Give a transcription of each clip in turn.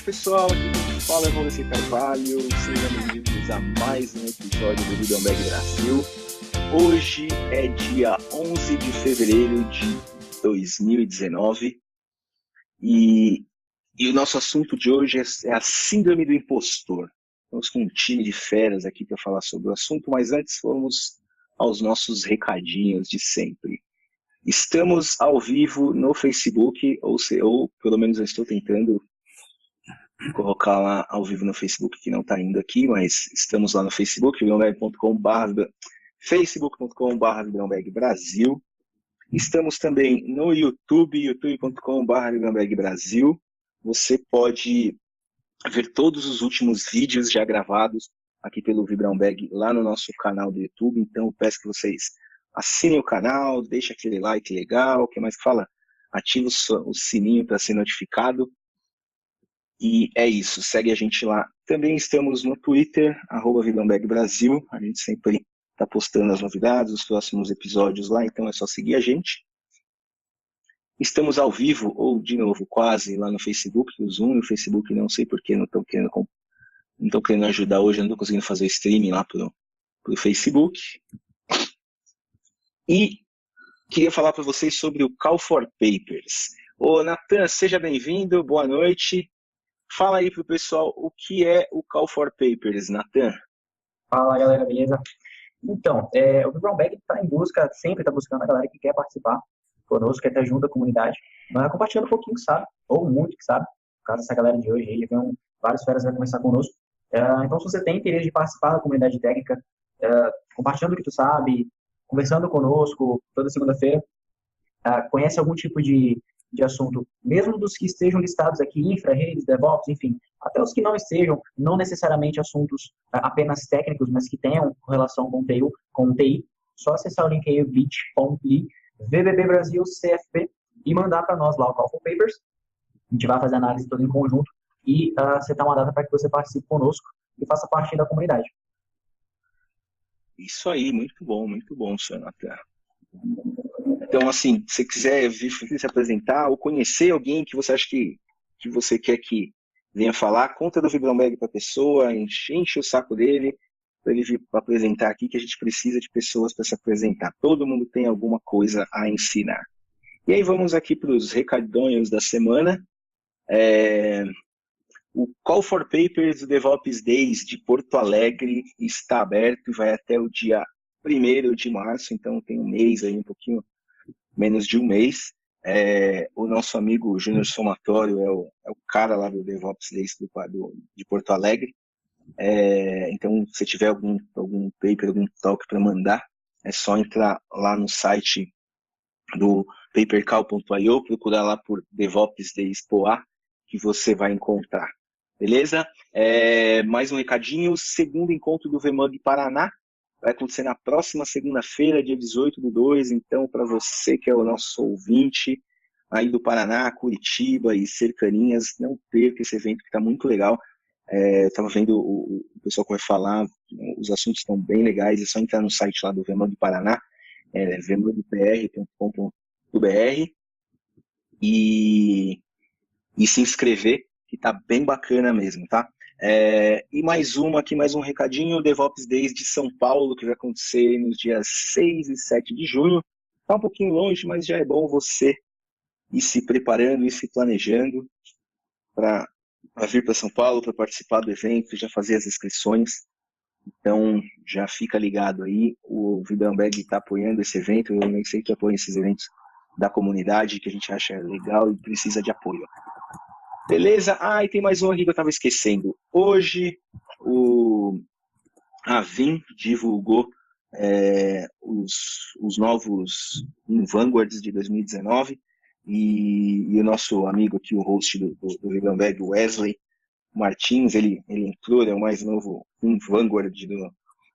pessoal, aqui quem fala é Maurício Carvalho, sejam bem-vindos a mais um episódio do Vibrão Bag Brasil. Hoje é dia 11 de fevereiro de 2019 e o nosso assunto de hoje é a síndrome do impostor. Estamos com um time de feras aqui para falar sobre o assunto, mas antes vamos aos nossos recadinhos de sempre. Estamos ao vivo no Facebook, ou pelo menos eu estou tentando colocar lá ao vivo no Facebook, que não está indo aqui, mas estamos lá no Facebook, facebook.com.br Brasil. Estamos também no YouTube, youtube.com.br Brasil. Você pode ver todos os últimos vídeos já gravados aqui pelo Vibrão Bag lá no nosso canal do YouTube. Então, peço que vocês assinem o canal, deixem aquele like legal, o que mais que fala? Ative o sininho para ser notificado. E é isso, segue a gente lá. Também estamos no Twitter, @VibrãoBagBrasil. A gente sempre está postando as novidades, os próximos episódios lá, então é só seguir a gente. Estamos ao vivo, ou de novo, quase, lá no Facebook, o Zoom e o Facebook, não sei porque não estão querendo ajudar hoje, não estou conseguindo fazer o streaming lá pro Facebook. E queria falar para vocês sobre o Call for Papers. Ô, Nathan, seja bem-vindo, boa noite. Fala aí pro pessoal o que é o Call for Papers, Nathan. Fala, galera, beleza? Então, o Vibrão Bag sempre está buscando a galera que quer participar conosco, quer estar junto à comunidade, mas compartilhando um pouquinho que sabe, ou muito que sabe. No caso dessa galera de hoje, aí, já tem vários feras que vai conversar conosco. Então, se você tem interesse de participar da comunidade técnica, compartilhando o que tu sabe, conversando conosco toda segunda-feira, conhece algum tipo de assunto, mesmo dos que estejam listados aqui, infra, redes, DevOps, enfim, até os que não estejam, não necessariamente assuntos apenas técnicos, mas que tenham relação com TI, só acessar o link aí, bit.ly, VBB Brasil CFP, e mandar para nós lá o Call for Papers. A gente vai fazer a análise toda em conjunto e setar uma data para que você participe conosco e faça parte da comunidade. Isso aí, muito bom, senhor Nathan. Então, assim, se você quiser vir se apresentar ou conhecer alguém que você acha que você quer que venha falar, conta do Vibrão Bag para a pessoa, enche o saco dele, para ele vir apresentar aqui, que a gente precisa de pessoas para se apresentar. Todo mundo tem alguma coisa a ensinar. E aí vamos aqui para os recadonhos da semana. O Call for Papers do DevOps Days de Porto Alegre está aberto e vai até o dia 1º de março, então tem um mês aí, um pouquinho menos de um mês. O nosso amigo Júnior Somatório é o cara lá do DevOps Days de Porto Alegre. Então, se tiver algum paper, algum talk para mandar, é só entrar lá no site do papercall.io, procurar lá por DevOps Days Poá, que você vai encontrar. Beleza? Mais um recadinho, o segundo encontro do VMUG Paraná vai acontecer na próxima segunda-feira, dia 18/2, então para você que é o nosso ouvinte aí do Paraná, Curitiba e cercaninhas, não perca esse evento que está muito legal. Eu estava vendo o pessoal que vai falar, os assuntos estão bem legais, é só entrar no site lá do VMUG Paraná, vmugpr.com.br e se inscrever, que está bem bacana mesmo, tá? E mais um recadinho, o DevOps Days de São Paulo, que vai acontecer nos dias 6 e 7 de junho. Está um pouquinho longe, mas já é bom você ir se preparando, ir se planejando para vir para São Paulo, para participar do evento, já fazer as inscrições. Então, já fica ligado aí, o Vibrão Bag está apoiando esse evento, eu nem sei que apoia esses eventos da comunidade, que a gente acha legal e precisa de apoio. Beleza? E tem mais um aqui que eu estava esquecendo. Hoje, a Vim divulgou os novos Vanguards de 2019 e o nosso amigo aqui, o host do Vibrão Bag, Wesley Martins, ele entrou, é o mais novo Vanguard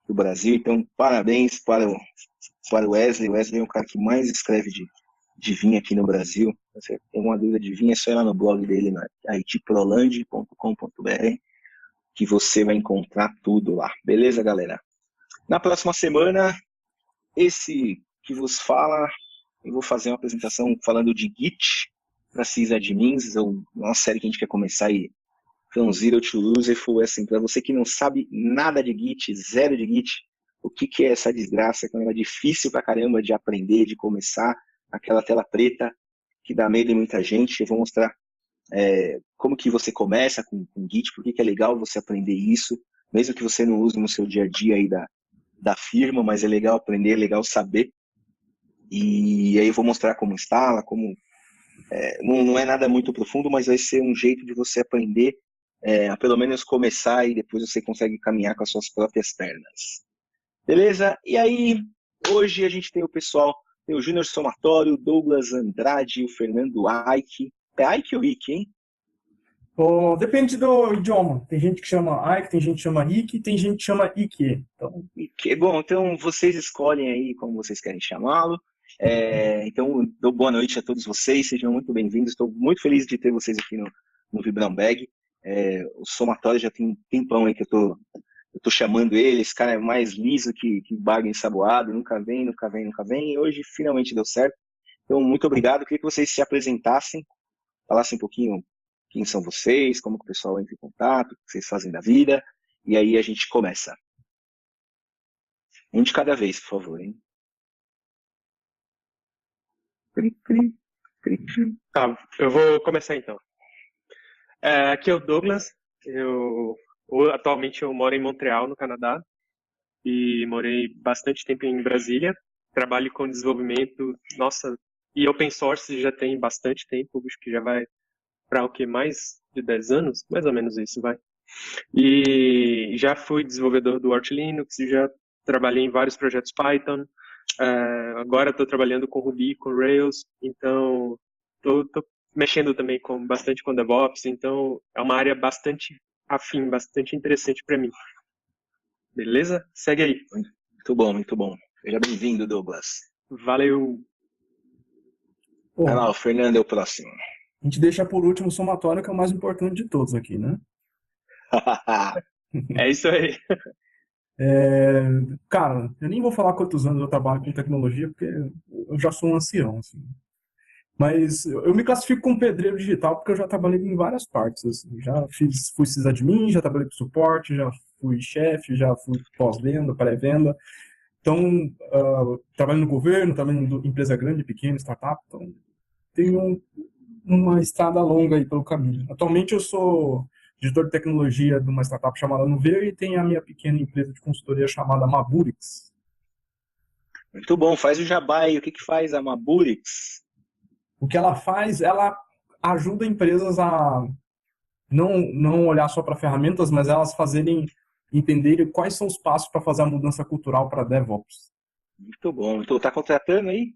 do Brasil. Então, parabéns para o Wesley. O Wesley é o cara que mais escreve de vinho aqui no Brasil. Você tem alguma dúvida de vinho, é só ir lá no blog dele, na itproland.com.br, que você vai encontrar tudo lá. Beleza, galera? Na próxima semana, esse que vos fala, eu vou fazer uma apresentação falando de Git para sysadmins, uma série que a gente quer começar e Então, Zero to Useful, assim, para você que não sabe nada de Git, zero de Git, o que é essa desgraça, que é difícil pra caramba de aprender, de começar, aquela tela preta que dá medo em muita gente. Eu vou mostrar como que você começa com Git, por que é legal você aprender isso, mesmo que você não use no seu dia a dia aí da firma, mas é legal aprender, é legal saber. E aí eu vou mostrar como instala, não é nada muito profundo, mas vai ser um jeito de você aprender a pelo menos começar e depois você consegue caminhar com as suas próprias pernas. Beleza? E aí, hoje a gente tem o pessoal, tem o Júnior Somatório, o Douglas Andrade, o Fernando Aike. É Aike ou Ike, hein? Depende do idioma. Tem gente que chama Aike, tem gente que chama Ike, tem gente que chama Ike. Então, Ike. Bom, então vocês escolhem aí como vocês querem chamá-lo. Então, dou boa noite a todos vocês, sejam muito bem-vindos. Estou muito feliz de ter vocês aqui no Vibrão Bag. O Somatório já tem um tempão aí que eu tô chamando ele. Esse cara é mais liso que baga ensaboado, nunca vem. E hoje finalmente deu certo. Então, muito obrigado. Queria que vocês se apresentassem, falassem um pouquinho quem são vocês, como que o pessoal entra em contato, o que vocês fazem da vida. E aí a gente começa. Um de cada vez, por favor, hein? Tá, eu vou começar então. Aqui é o Douglas. Atualmente eu moro em Montreal, no Canadá, e morei bastante tempo em Brasília. Trabalho com desenvolvimento, e open source já tem bastante tempo, acho que já vai para mais de 10 anos, mais ou menos isso, vai. E já fui desenvolvedor do Arch Linux, já trabalhei em vários projetos Python. Agora estou trabalhando com Ruby, com Rails, então estou mexendo também bastante com DevOps, então é uma área bastante afim, bastante interessante para mim. Beleza? Segue aí. Muito bom, muito bom. Seja bem-vindo, Douglas. Valeu. Vai lá, o Fernando é o próximo. A gente deixa por último o somatório, que é o mais importante de todos aqui, né? É isso aí. Cara, eu nem vou falar quantos anos eu trabalho com tecnologia, porque eu já sou um ancião, assim. Mas eu me classifico como pedreiro digital porque eu já trabalhei em várias partes, assim. Fui sysadmin, já trabalhei com suporte, já fui chefe, já fui pós-venda, pré-venda. Então, trabalho no governo, trabalho em empresa grande, pequena, startup. Então, tenho uma estrada longa aí pelo caminho. Atualmente eu sou diretor de tecnologia de uma startup chamada Nuveio e tenho a minha pequena empresa de consultoria chamada Maburix. Muito bom, faz o jabá aí. O que faz a Maburix? O que ela faz, ela ajuda empresas a não olhar só para ferramentas, mas elas entenderem quais são os passos para fazer a mudança cultural para DevOps. Muito bom. Então, tá contratando aí?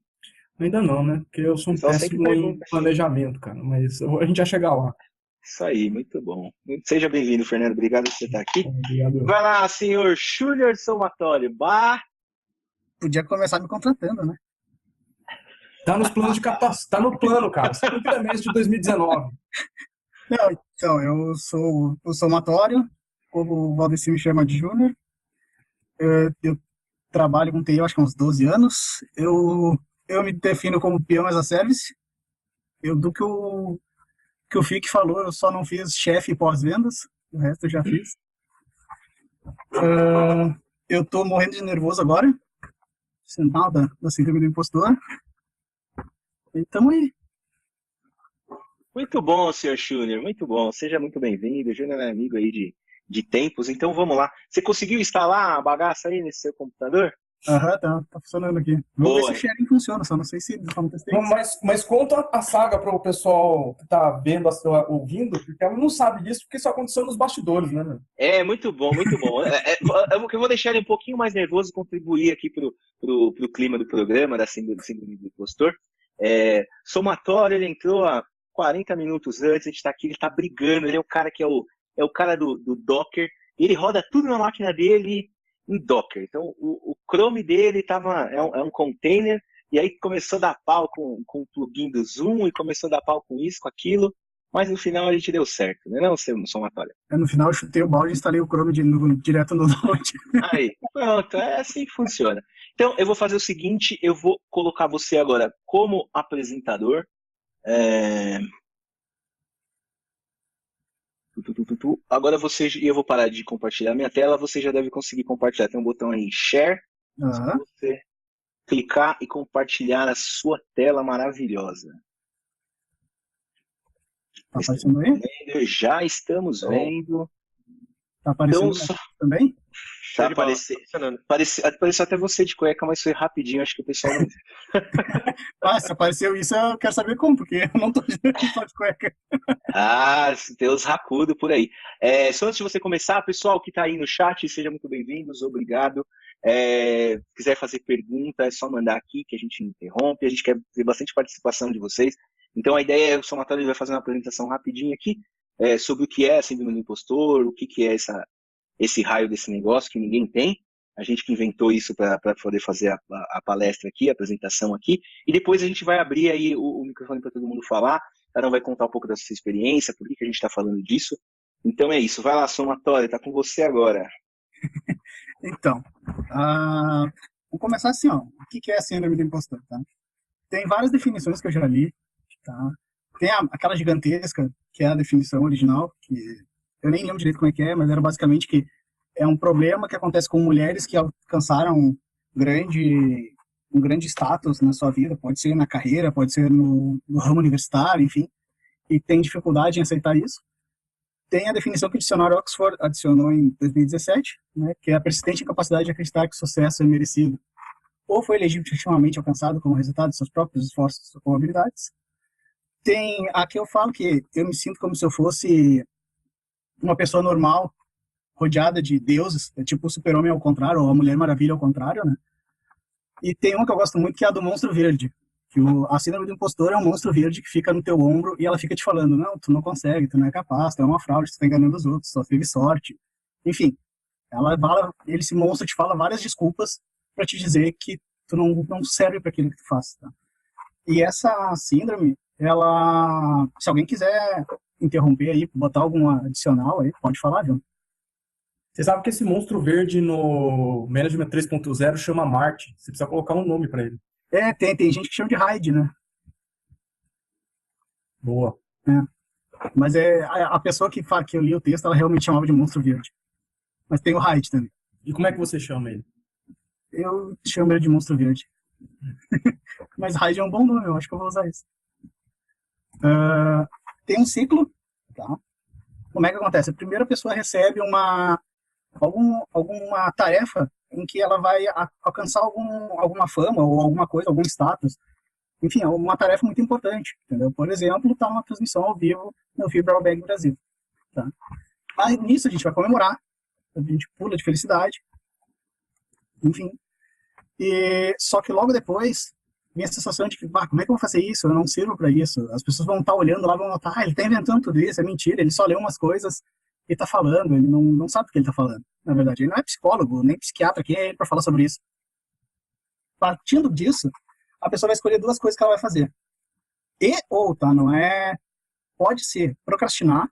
Ainda não, né? Porque eu sou um péssimo em planejamento, cara. Mas a gente vai chegar lá. Isso aí, muito bom. Seja bem-vindo, Fernando. Obrigado por você estar aqui. Obrigado. Vai lá, senhor Júnior Somatório. Podia começar me contratando, né? Tá nos planos de captação. Tá no plano, cara. Segundo trimestre de 2019. Não, então, eu sou o somatório, como o Valdeci me chama de Júnior. Eu trabalho com TI, acho que há uns 12 anos. Eu me defino como peão as a service. Do que o Fique falou, eu só não fiz chefe e pós-vendas. O resto eu já fiz. Eu tô morrendo de nervoso agora. Sinal da síndrome do impostor. E tamo aí. Muito bom, senhor Júnior. Muito bom. Seja muito bem-vindo. O Júnior é amigo aí de tempos. Então vamos lá. Você conseguiu instalar a bagaça aí nesse seu computador? Aham, tá funcionando aqui. Vamos ver se o sharing funciona, só não sei se não testei. Mas conta a saga para o pessoal que tá vendo, ouvindo, porque ela não sabe disso, porque isso aconteceu nos bastidores, né, meu? Muito bom, muito bom. Eu vou deixar ele um pouquinho mais nervoso, contribuir aqui pro clima do programa, da síndrome do impostor. Somatório, ele entrou há 40 minutos antes, a gente tá aqui, ele tá brigando, ele é o cara que é o cara do Docker, e ele roda tudo na máquina dele em Docker. Então, o Chrome dele é um container, e aí começou a dar pau com o plugin do Zoom, e começou a dar pau com isso, com aquilo, mas no final a gente deu certo, né, não, seu Somatório? No final eu chutei o balde e instalei o Chrome direto no Node. Aí, pronto, é assim que funciona. Então, eu vou fazer o seguinte, eu vou colocar você agora como apresentador. Agora eu vou parar de compartilhar minha tela, você já deve conseguir compartilhar. Tem um botão aí, Share, só Aham. você clicar e compartilhar a sua tela maravilhosa. Tá aparecendo aí? Já estamos Então, vendo. Tá aparecendo Então, também? show de bola, tá funcionando. Apareceu até você de cueca, mas foi rapidinho, acho que o pessoal não. Ah, se apareceu isso, eu quero saber como, porque eu não tô só de cueca. Ah, tem os racudos por aí. Só antes de você começar, pessoal que está aí no chat, sejam muito bem-vindos, obrigado. Se quiser fazer pergunta, é só mandar aqui que a gente interrompe. A gente quer ter bastante participação de vocês. Então a ideia é o Somatório vai fazer uma apresentação rapidinha aqui sobre o que é a síndrome do impostor, o que é esse raio desse negócio que ninguém tem. A gente que inventou isso para poder fazer a palestra aqui, a apresentação aqui. E depois a gente vai abrir aí o microfone para todo mundo falar. Cada um vai contar um pouco da sua experiência, por que a gente está falando disso. Então é isso. Vai lá, Somatório, tá com você agora. Então, vamos começar assim, ó. O que é a síndrome do impostor, tá? Tem várias definições que eu já li, tá? Tem aquela gigantesca, que é a definição original, que eu nem lembro direito como é que é, mas era basicamente que é um problema que acontece com mulheres que alcançaram um grande status na sua vida, pode ser na carreira, pode ser no ramo universitário, enfim, e tem dificuldade em aceitar isso. Tem a definição que o dicionário Oxford adicionou em 2017, né, que é a persistente incapacidade de acreditar que o sucesso é merecido ou foi legitimamente alcançado como resultado de seus próprios esforços ou habilidades. Tem a que eu falo que eu me sinto como se eu fosse uma pessoa normal, rodeada de deuses, tipo o Super-Homem ao contrário, ou a Mulher Maravilha ao contrário, né? E tem uma que eu gosto muito, que é a do monstro verde, que a síndrome do impostor é um monstro verde que fica no teu ombro e ela fica te falando, não, tu não consegue, tu não é capaz, tu é uma fraude, tu tá enganando os outros, só teve sorte. Enfim, esse monstro te fala várias desculpas para te dizer que tu não serve para aquilo que tu faz, tá? E essa síndrome, ela, se alguém quiser interromper aí, botar alguma adicional aí, pode falar, viu? Você sabe que esse monstro verde no Management 3.0 chama Marte. Você precisa colocar um nome para ele. Tem gente que chama de Hyde, né? Boa. Mas a pessoa que eu li o texto, ela realmente chamava de monstro verde. Mas tem o Hyde também. E como é que você chama ele? Eu chamo ele de monstro verde. Mas Hyde é um bom nome, eu acho que eu vou usar isso. Tem um ciclo, tá? Como é que acontece? A primeira pessoa recebe alguma tarefa em que ela vai alcançar alguma fama ou alguma coisa, algum status. Enfim, é uma tarefa muito importante, entendeu? Por exemplo, está uma transmissão ao vivo no Fibra Bag Brasil. Tá? Aí, nisso a gente vai comemorar, a gente pula de felicidade, enfim. Só que logo depois vem a sensação de que, como é que eu vou fazer isso? Eu não sirvo para isso. As pessoas vão estar olhando lá, vão notar, ele está inventando tudo isso, é mentira, ele só leu umas coisas e está falando, ele não sabe o que ele está falando. Na verdade, ele não é psicólogo, nem psiquiatra, quem é ele para falar sobre isso? Partindo disso, a pessoa vai escolher duas coisas que ela vai fazer. Tá, não é... Pode ser procrastinar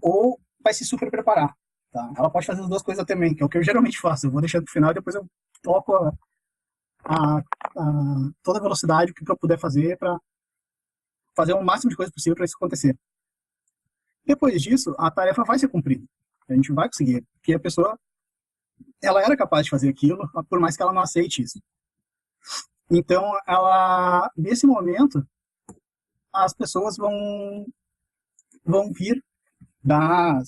ou vai se super preparar. Tá? Ela pode fazer as duas coisas também, que é o que eu geralmente faço. Eu vou deixando pro final e depois eu toco toda a velocidade que eu puder fazer para fazer o máximo de coisa possível para isso acontecer. Depois disso, a tarefa vai ser cumprida. A gente vai conseguir, porque a pessoa ela era capaz de fazer aquilo, por mais que ela não aceite isso. Então, nesse momento, as pessoas vão vir dar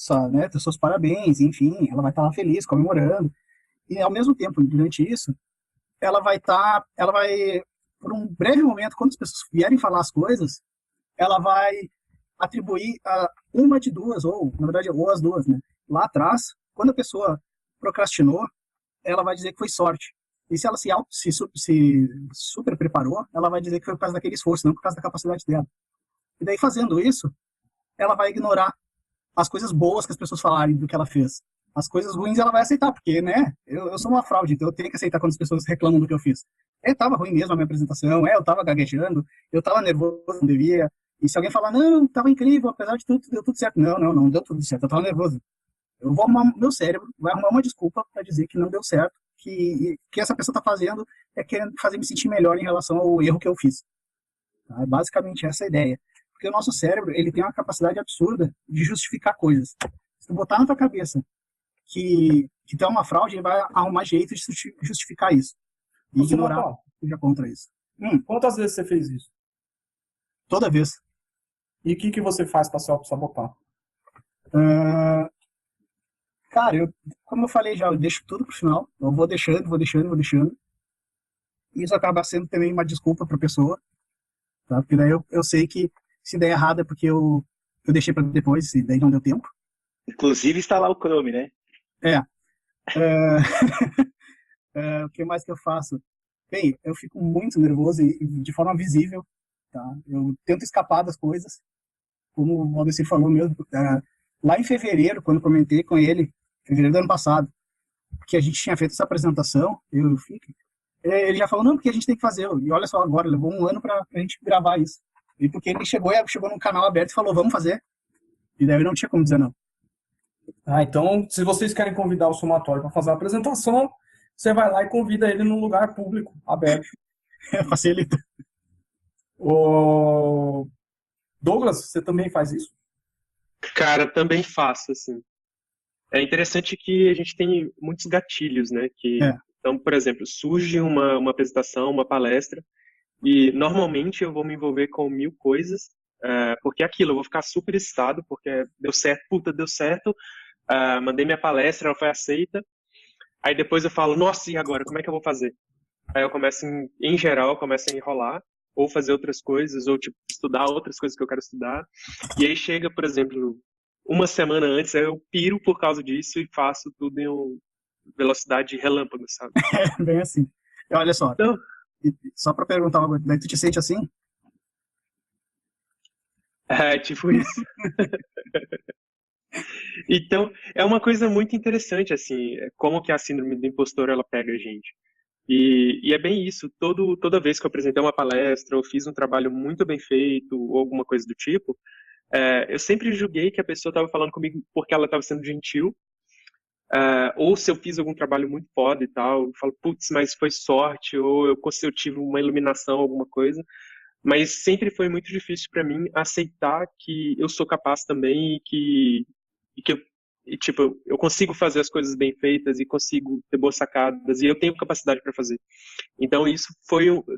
seus parabéns, enfim, ela vai estar lá feliz, comemorando. E, ao mesmo tempo, durante isso, ela vai, por um breve momento, quando as pessoas vierem falar as coisas, ela vai atribuir uma de duas, ou, na verdade, ou as duas, né? Lá atrás, quando a pessoa procrastinou, ela vai dizer que foi sorte. E se ela se super preparou, ela vai dizer que foi por causa daquele esforço, não por causa da capacidade dela. E daí, fazendo isso, ela vai ignorar as coisas boas que as pessoas falarem do que ela fez. As coisas ruins ela vai aceitar, porque, né, eu sou uma fraude, então eu tenho que aceitar quando as pessoas reclamam do que eu fiz. Tava ruim mesmo a minha apresentação, eu tava gaguejando, eu tava nervoso, não devia. E se alguém falar, não, tava incrível, apesar de tudo, deu tudo certo. Não deu tudo certo, eu tava nervoso. Eu vou arrumar, meu cérebro vai arrumar uma desculpa para dizer que não deu certo, que essa pessoa tá fazendo é querendo fazer me sentir melhor em relação ao erro que eu fiz. Tá? Basicamente essa é a ideia. Porque o nosso cérebro, ele tem uma capacidade absurda de justificar coisas. Se tu botar na tua cabeça que tem uma fraude, ele vai arrumar jeito de justificar isso. E Você ignorar notou? já contra isso. Quantas vezes você fez isso? Toda vez. E o que você faz para sabotar? Cara, como eu falei já, eu deixo tudo pro final. Eu vou deixando. Isso acaba sendo também uma desculpa pra pessoa, tá? Porque daí eu sei que se der errado é porque eu deixei pra depois, e daí não deu tempo. Inclusive está lá o Chrome, né? O que mais que eu faço? Bem, eu fico muito nervoso e de forma visível, tá? Eu tento escapar das coisas, como o Valdecir falou mesmo. Lá em fevereiro, quando eu comentei com ele, fevereiro do ano passado, que a gente tinha feito essa apresentação, ele já falou, não, porque a gente tem que fazer. E olha só, agora, levou um ano pra gente gravar isso. E porque ele chegou num canal aberto e falou, vamos fazer. E daí não tinha como dizer não. Então, se vocês querem convidar o somatório para fazer a apresentação, você vai lá e convida ele num lugar público, aberto. Facilita. O Douglas, você também faz isso? Cara, também faço, assim. É interessante que a gente tem muitos gatilhos, né? Então, por exemplo, surge uma apresentação, uma palestra, e normalmente eu vou me envolver com 1000 coisas, porque é aquilo, eu vou ficar super excitado, porque deu certo, mandei minha palestra, ela foi aceita, aí depois eu falo, nossa, e agora, como é que eu vou fazer? Aí eu começo, em geral, começo a enrolar, ou fazer outras coisas, ou tipo, estudar outras coisas que eu quero estudar, e aí chega, por exemplo, uma semana antes, aí eu piro por causa disso e faço tudo em velocidade relâmpago, sabe? Bem assim. Olha só, Então, só pra perguntar uma coisa, daí tu te sente assim? tipo isso. Então, é uma coisa muito interessante, assim, como que a síndrome do impostor, ela pega a gente. E é bem isso, toda vez que eu apresentei uma palestra, ou fiz um trabalho muito bem feito, ou alguma coisa do tipo, eu sempre julguei que a pessoa estava falando comigo porque ela estava sendo gentil, ou se eu fiz algum trabalho muito foda e tal, eu falo, putz, mas foi sorte, ou eu tive uma iluminação, alguma coisa. Mas sempre foi muito difícil para mim aceitar que eu sou capaz também tipo, eu consigo fazer as coisas bem feitas e consigo ter boas sacadas e eu tenho capacidade para fazer. Então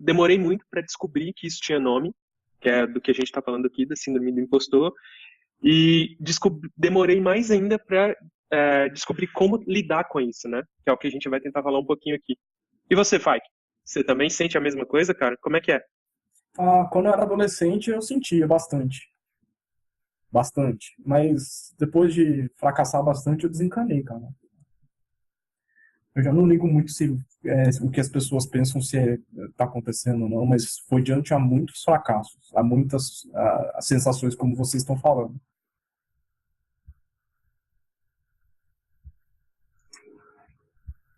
demorei muito para descobrir que isso tinha nome, que é do que a gente está falando aqui, da síndrome do impostor, e demorei mais ainda para descobrir como lidar com isso, né? Que é o que a gente vai tentar falar um pouquinho aqui. E você, Faik? Você também sente a mesma coisa, cara? Como é que é? Quando eu era adolescente, eu sentia bastante. Bastante. Mas depois de fracassar bastante, eu desencanei, cara. Eu já não ligo muito se o que as pessoas pensam se está acontecendo ou não, mas foi diante a muitos fracassos, a muitas sensações como vocês estão falando.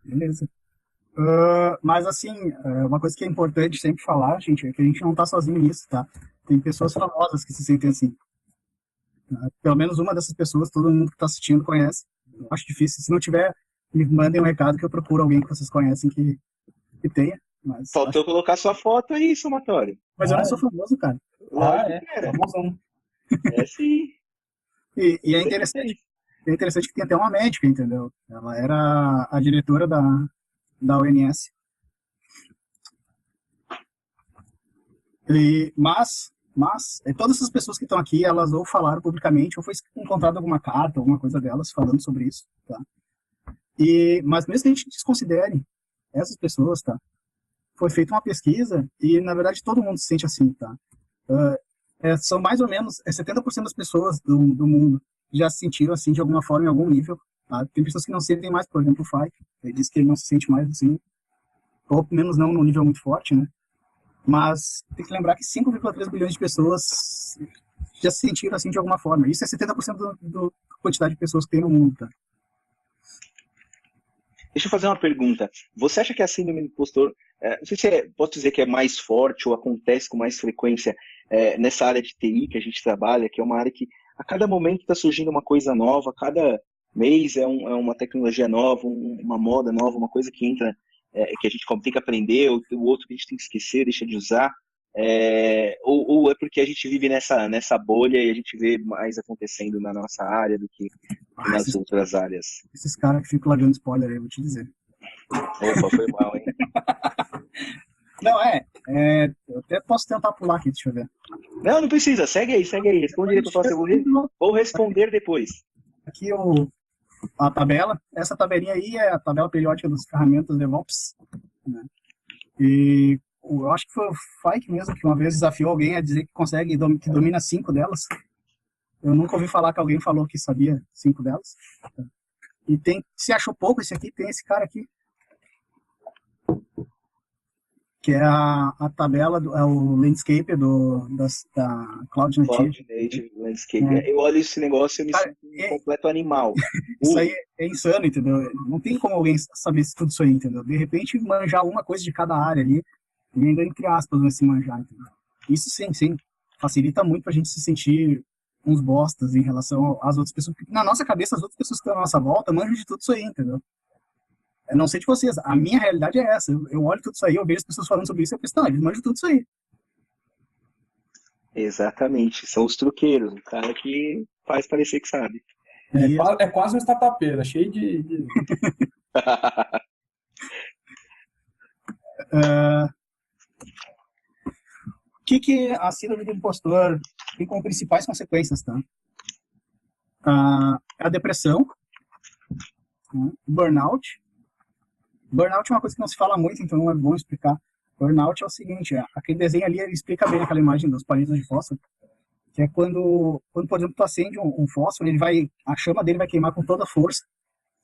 Beleza. Mas assim, uma coisa que é importante sempre falar, gente, é que a gente não tá sozinho nisso, tá? Tem pessoas famosas que se sentem assim. Pelo menos uma dessas pessoas, todo mundo que tá assistindo conhece. Eu acho difícil. Se não tiver, me mandem um recado que eu procuro alguém que vocês conhecem que tenha. Mas Faltou colocar sua foto aí, somatório. eu não sou famoso, cara. Lógico que era. Famosão. É sim. E é interessante que tem até uma médica, entendeu? Ela era a diretora da ONS. Mas todas essas pessoas que estão aqui, elas ou falaram publicamente, ou foi encontrada alguma carta, alguma coisa delas falando sobre isso, tá? Mas mesmo que a gente desconsidere essas pessoas, tá? Foi feita uma pesquisa e, na verdade, todo mundo se sente assim, tá? São mais ou menos 70% das pessoas do mundo já se sentiram assim de alguma forma, em algum nível, tá? Tem pessoas que não se sentem mais, por exemplo, o Faik, ele disse que ele não se sente mais assim, ou pelo menos não num nível muito forte, né? Mas tem que lembrar que 5,3 bilhões de pessoas já se sentiram assim de alguma forma. Isso é 70% da quantidade de pessoas que tem no mundo, tá? Deixa eu fazer uma pergunta. Você acha que a síndrome do impostor, não sei se posso dizer que é mais forte ou acontece com mais frequência nessa área de TI que a gente trabalha, que é uma área que a cada momento está surgindo uma coisa nova, cada mês é uma tecnologia nova, uma moda nova, uma coisa que entra, que a gente tem que aprender, o outro que a gente tem que esquecer, deixa de usar. ou é porque a gente vive nessa bolha e a gente vê mais acontecendo na nossa área do que nas Esses, outras áreas? esses caras que ficam largando spoiler aí, eu vou te dizer. Opa, foi mal, hein? Não, eu até posso tentar pular aqui, deixa eu ver. Não precisa, segue aí, responde aí pra falar se eu vou responder depois. Aqui a tabela, essa tabelinha aí é a tabela periódica das ferramentas DevOps, né? E eu acho que foi o Fike mesmo que uma vez desafiou alguém a dizer que consegue, que domina 5 delas. Eu nunca ouvi falar que alguém falou que sabia 5 delas. E se achou pouco esse aqui, tem esse cara aqui, que é a tabela, é o landscape da Cloud Native. Cloud Native Landscape. Eu olho esse negócio e me sinto um completo animal. Isso aí é insano, entendeu? Não tem como alguém saber tudo isso aí, entendeu? De repente, manjar uma coisa de cada área ali, e ainda entre aspas vai se manjar, entendeu? Isso sim, facilita muito pra gente se sentir uns bostas em relação às outras pessoas. Porque na nossa cabeça, as outras pessoas que estão à nossa volta manjam de tudo isso aí, entendeu? Eu não sei de vocês, a minha realidade é essa. Eu olho tudo isso aí, eu vejo as pessoas falando sobre isso e eu penso, não, eles manjam tudo isso aí. Exatamente, são os truqueiros, o cara que faz parecer que sabe. É quase um startupeira, cheio de... O que a síndrome do impostor tem como principais consequências, tá? A depressão, o burnout. Burnout é uma coisa que não se fala muito, então é bom explicar. Burnout é o seguinte, aquele desenho ali, ele explica bem aquela imagem dos palitos de fósforo, que é quando por exemplo, tu acende um fósforo, a chama dele vai queimar com toda a força,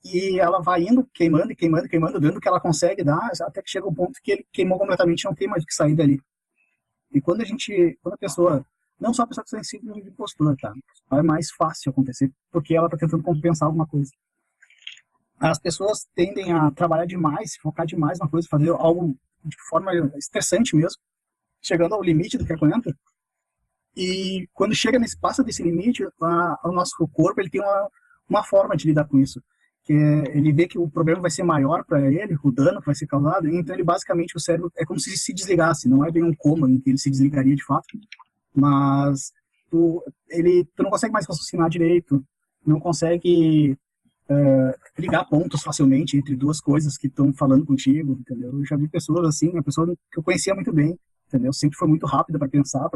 e ela vai indo, queimando, dando o que ela consegue dar, até que chega um ponto que ele queimou completamente, não tem mais o que sair dali. E quando a pessoa, não só a pessoa que está em síndrome de impostor, tá? É mais fácil acontecer, porque ela está tentando compensar alguma coisa. As pessoas tendem a trabalhar demais, focar demais na coisa, fazer algo de forma estressante mesmo, chegando ao limite do que aguenta. E quando passa desse limite, o nosso corpo ele tem uma forma de lidar com isso. Que ele vê que o problema vai ser maior para ele, o dano que vai ser causado, então ele basicamente, o cérebro é como se desligasse, não é bem um coma em que ele se desligaria de fato, mas tu não consegue mais raciocinar direito, não consegue ligar pontos facilmente entre duas coisas que estão falando contigo, entendeu? Eu já vi pessoas assim, a pessoa que eu conhecia muito bem, entendeu? Sempre foi muito rápida para pensar,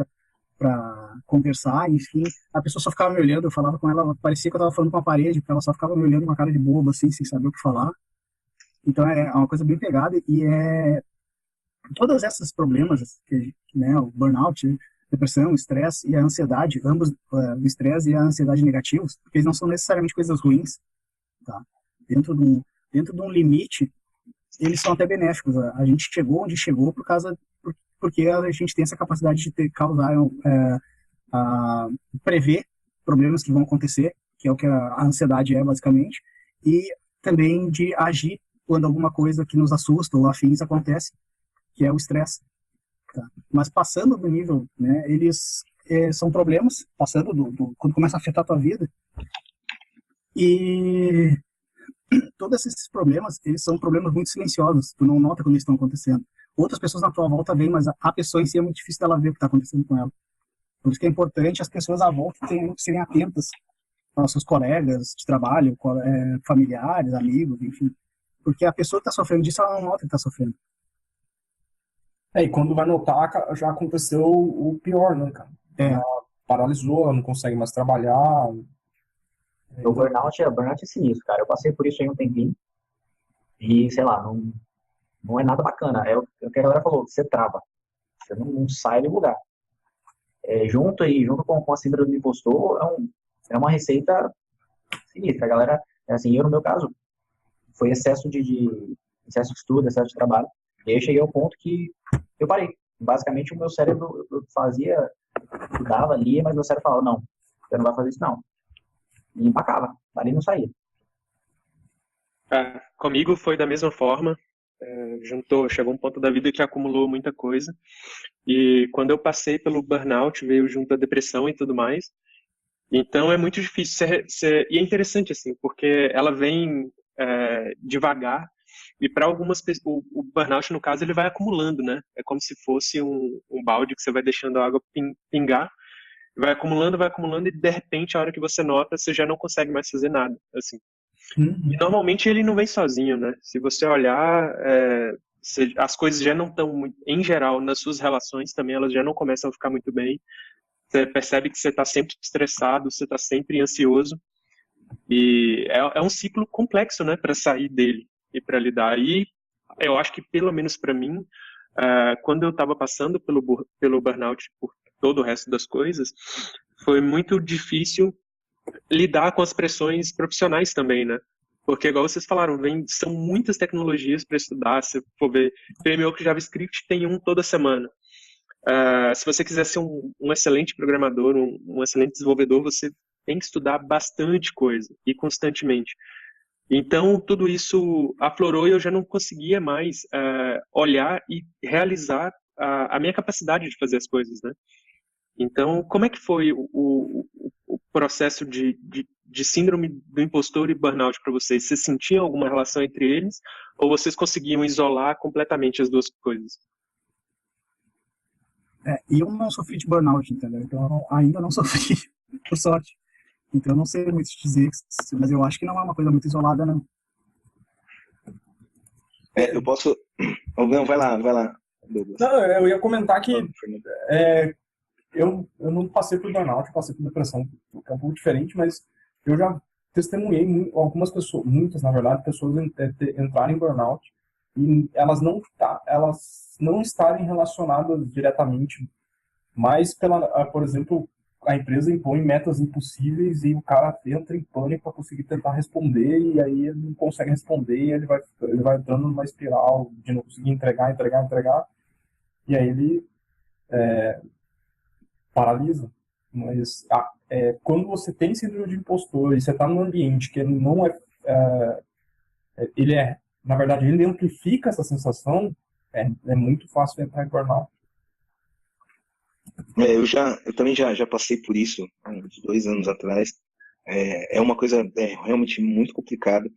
para conversar, enfim, a pessoa só ficava me olhando, eu falava com ela, parecia que eu estava falando com uma parede, porque ela só ficava me olhando com uma cara de boba, assim, sem saber o que falar. Então é uma coisa bem pegada e todos esses problemas, né, o burnout, depressão, o estresse e a ansiedade, ambos, o estresse e a ansiedade negativos, porque eles não são necessariamente coisas ruins, tá? Dentro de um limite, eles são até benéficos. A gente chegou onde chegou porque a gente tem essa capacidade de prever problemas que vão acontecer, que é o que a ansiedade é, basicamente, e também de agir quando alguma coisa que nos assusta ou afins acontece, que é o estresse. Tá? Mas passando do nível, né, eles são problemas, passando quando começa a afetar a tua vida, e todos esses problemas, eles são problemas muito silenciosos, tu não nota quando eles estão acontecendo. Outras pessoas na tua volta veem, mas a pessoa em si é muito difícil dela ver o que está acontecendo com ela. Por isso que é importante as pessoas à volta serem atentas aos seus colegas de trabalho, familiares, amigos, enfim. Porque a pessoa que está sofrendo disso, ela não nota que está sofrendo. E quando vai notar, já aconteceu o pior, né, cara? Já paralisou, não consegue mais trabalhar. O burnout é sinistro, cara. Eu passei por isso aí um tempinho. E, sei lá, não é nada bacana. É o que a galera falou, você trava. Você não sai do lugar. Junto com a síndrome do impostor, é uma receita sinistra. A galera, assim, eu no meu caso, foi excesso de estudo, excesso de trabalho. E aí eu cheguei ao ponto que eu parei. Basicamente, o meu cérebro, eu estudava ali, mas meu cérebro falava, não, você não vai fazer isso não. E empacava, dali não saía. Comigo foi da mesma forma. Chegou um ponto da vida que acumulou muita coisa. E quando eu passei pelo burnout, veio junto a depressão e tudo mais. Então é muito difícil. E é interessante, assim, porque ela vem devagar E para algumas pessoas, o burnout, no caso, ele vai acumulando, né? É como se fosse um balde que você vai deixando a água pingar, vai acumulando, e de repente, a hora que você nota, você já não consegue mais fazer nada, assim. E Uhum. normalmente ele não vem sozinho, né? Se você olhar, as coisas já não estão, em geral, nas suas relações também, elas já não começam a ficar muito bem. Você percebe que você está sempre estressado, você está sempre ansioso. E é um ciclo complexo, né, para sair dele e para lidar. E eu acho que, pelo menos para mim, quando eu estava passando pelo burnout, por todo o resto das coisas, foi muito difícil lidar com as pressões profissionais também, né? Porque, igual vocês falaram, são muitas tecnologias para estudar. Se for ver framework JavaScript, tem um toda semana. Se você quiser ser um excelente programador, um excelente desenvolvedor, você tem que estudar bastante coisa e constantemente. Então, tudo isso aflorou e eu já não conseguia mais olhar e realizar a minha capacidade de fazer as coisas, né? Então, como é que foi o processo de síndrome do impostor e burnout para vocês? Vocês sentiam alguma relação entre eles ou vocês conseguiam isolar completamente as duas coisas? E eu não sofri de burnout, entendeu? Então ainda não sofri, por sorte. Então eu não sei muito te dizer, mas eu acho que não é uma coisa muito isolada, não. Eu posso. Não, vai lá, Douglas. Não, eu ia comentar que Fala, Fernando. eu não passei por burnout, eu passei por depressão, que é um pouco diferente, mas eu já testemunhei algumas pessoas, muitas na verdade, pessoas entrarem em burnout e elas não estarem relacionadas diretamente, mas por exemplo, a empresa impõe metas impossíveis e o cara entra em pânico para conseguir tentar responder e aí ele não consegue responder e ele vai entrando numa espiral de não conseguir entregar e aí ele paralisa. Mas quando você tem síndrome de impostor e você está num ambiente que ele não na verdade, ele amplifica essa sensação, é muito fácil entrar em burnout. Eu também já passei por isso há uns 2 anos atrás. É uma coisa realmente muito complicada.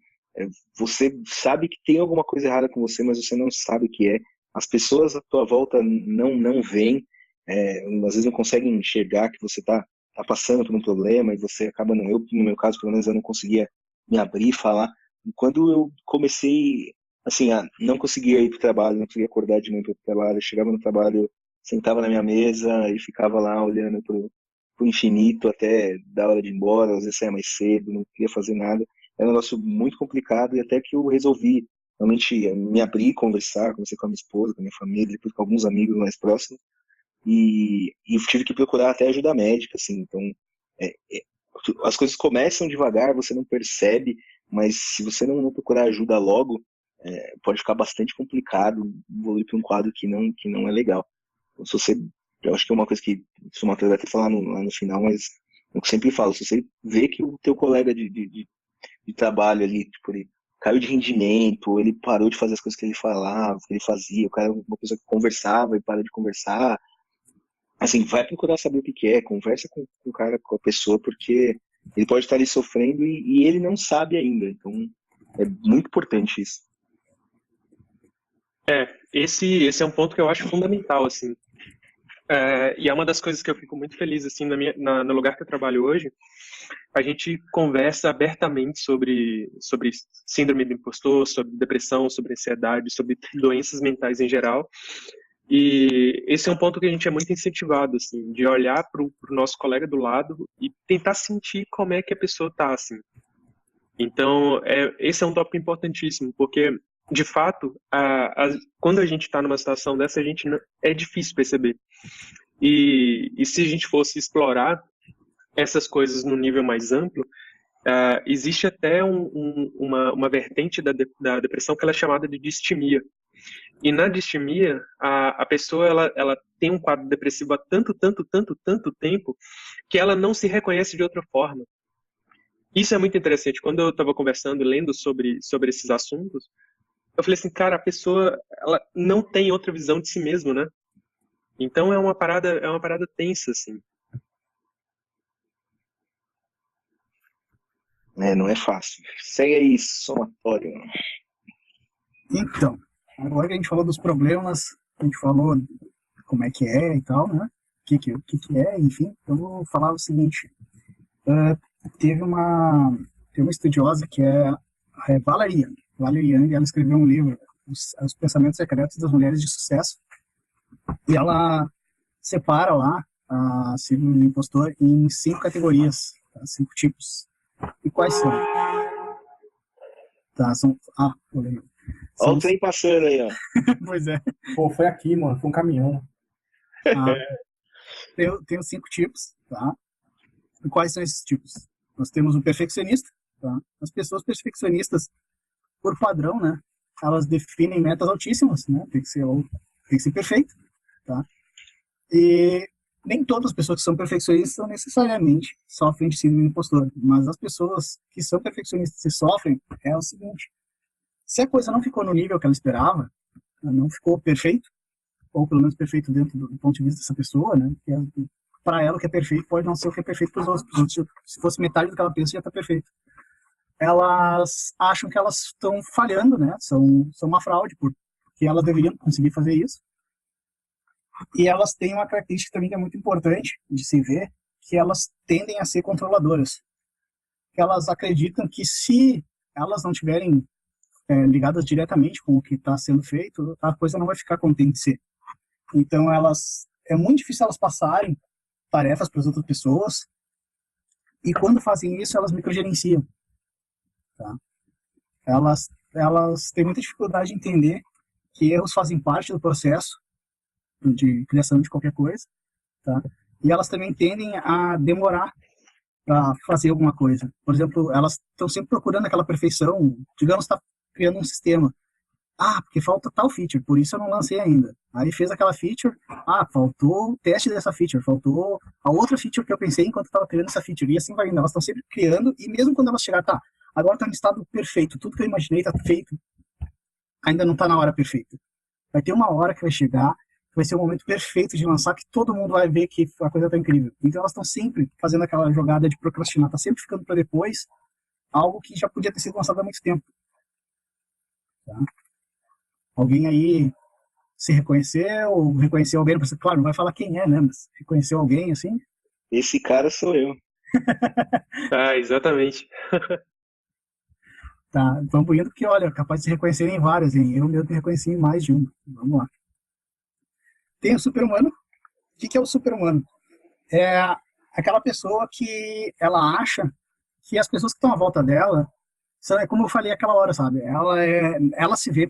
Você sabe que tem alguma coisa errada com você, mas você não sabe o que é. As pessoas à tua volta não veem, às vezes não conseguem enxergar que você tá passando por um problema e você acaba, no meu caso, pelo menos eu não conseguia me abrir e falar. E quando eu comecei, assim, a não conseguia ir para o trabalho, não conseguia acordar de manhã para o trabalho, eu chegava no trabalho, sentava na minha mesa e ficava lá olhando pro infinito até da hora de ir embora, às vezes saia mais cedo, não queria fazer nada. Era um negócio muito complicado e até que eu resolvi realmente me abrir, conversar, comecei com a minha esposa, com a minha família, depois com alguns amigos mais próximos e eu tive que procurar até ajuda médica, assim. Então, é, é, as coisas começam devagar, você não percebe, mas se você não procurar ajuda logo, pode ficar bastante complicado, evoluir para um quadro que não é legal. Então, se você, eu acho que é uma coisa que o Matheus vai até falar lá no final, mas eu sempre falo, se você vê que o teu colega de trabalho ali, tipo, ele caiu de rendimento, ele parou de fazer as coisas que ele falava, que ele fazia, o cara é uma pessoa que conversava e para de conversar, assim, vai procurar saber o que é, conversa com o cara, com a pessoa, porque ele pode estar ali sofrendo e ele não sabe ainda, então é muito importante isso. Esse é um ponto que eu acho fundamental, assim. E é uma das coisas que eu fico muito feliz, assim, no lugar que eu trabalho hoje. A gente conversa abertamente sobre síndrome do impostor, sobre depressão, sobre ansiedade, sobre doenças mentais em geral. E esse é um ponto que a gente é muito incentivado, assim, de olhar para o nosso colega do lado e tentar sentir como é que a pessoa está, assim. Então, esse é um tópico importantíssimo, porque, de fato, quando a gente está numa situação dessa, é difícil perceber. E se a gente fosse explorar essas coisas no nível mais amplo, existe até uma vertente da depressão que ela é chamada de distimia. E na distimia, a pessoa ela tem um quadro depressivo há tanto tempo que ela não se reconhece de outra forma. Isso é muito interessante. Quando eu estava conversando, lendo sobre esses assuntos, eu falei assim, cara, a pessoa ela não tem outra visão de si mesma, né? Então é uma parada tensa, assim. Não é fácil. Segue aí, somatório. Então, agora que a gente falou dos problemas, a gente falou como é que é e tal, né? O que é, enfim, eu vou falar o seguinte. Uh, teve uma estudiosa que é Valerie Young. Valerie Young, ela escreveu um livro, Os Pensamentos Secretos das Mulheres de Sucesso, e ela separa lá a síndrome do impostor em 5 categorias, tá? 5 tipos. E quais são? Tá, olha aí. Olha o trem passando aí, ó. Pois é. Pô, foi aqui, mano, foi um caminhão. Tem os 5 tipos, tá? E quais são esses tipos? Nós temos o perfeccionista, tá? As pessoas perfeccionistas, por padrão, né? Elas definem metas altíssimas, né? Tem que ser perfeito, tá? E nem todas as pessoas que são perfeccionistas necessariamente sofrem de síndrome do impostor, mas as pessoas que são perfeccionistas e sofrem é o seguinte: se a coisa não ficou no nível que ela esperava, não ficou perfeito, ou pelo menos perfeito dentro do ponto de vista dessa pessoa, né? Para ela o que é perfeito pode não ser o que é perfeito para os outros. Se fosse metade do que ela pensa, já está perfeito. Elas acham que elas estão falhando, né? São uma fraude, porque elas deveriam conseguir fazer isso. E elas têm uma característica também que é muito importante de se ver, que elas tendem a ser controladoras. Elas acreditam que se elas não tiverem ligadas diretamente com o que está sendo feito, a coisa não vai ficar como tem que ser. Então, é muito difícil elas passarem tarefas para as outras pessoas, e quando fazem isso, elas microgerenciam. Tá? Elas têm muita dificuldade de entender que erros fazem parte do processo de criação de qualquer coisa, tá? E elas também tendem a demorar para fazer alguma coisa. Por exemplo, elas estão sempre procurando aquela perfeição. Digamos, está criando um sistema. Porque falta tal feature, por isso eu não lancei ainda. Aí fez aquela feature, faltou o teste dessa feature, faltou a outra feature que eu pensei enquanto estava criando essa feature. E assim vai indo. Elas estão sempre criando, e mesmo quando elas chegarem, agora está no estado perfeito, tudo que eu imaginei está feito, ainda não está na hora perfeita. Vai ter uma hora que vai chegar, vai ser o momento perfeito de lançar, que todo mundo vai ver que a coisa está incrível. Então elas estão sempre fazendo aquela jogada de procrastinar, está sempre ficando para depois algo que já podia ter sido lançado há muito tempo. Tá? Alguém aí se reconheceu, reconheceu alguém, claro, não vai falar quem é, né? Mas reconheceu alguém assim? Esse cara sou eu. Exatamente. Tá, vamos indo que, olha, capaz de se reconhecer em várias, hein? Eu mesmo me reconheci em mais de uma. Vamos lá. Tem o super-humano. O que é o super-humano? É aquela pessoa que ela acha que as pessoas que estão à volta dela, como eu falei aquela hora, sabe? Ela se vê.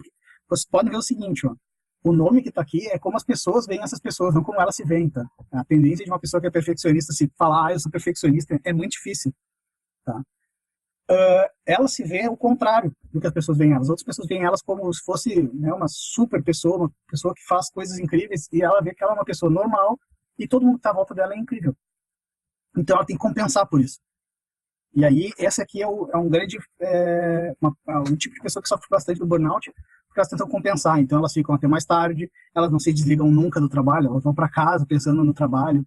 Vocês podem ver o seguinte, ó. O nome que está aqui é como as pessoas veem essas pessoas, não como elas se veem, tá? A tendência de uma pessoa que é perfeccionista se falar, eu sou perfeccionista, é muito difícil, tá? Ela se vê o contrário do que as pessoas veem elas. As outras pessoas veem elas como se fosse, né, uma super pessoa, uma pessoa que faz coisas incríveis, e ela vê que ela é uma pessoa normal e todo mundo que está à volta dela é incrível. Então ela tem que compensar por isso. E aí, esse aqui é um grande um tipo de pessoa que sofre bastante do burnout, porque elas tentam compensar. Então elas ficam até mais tarde, elas não se desligam nunca do trabalho, elas vão para casa pensando no trabalho,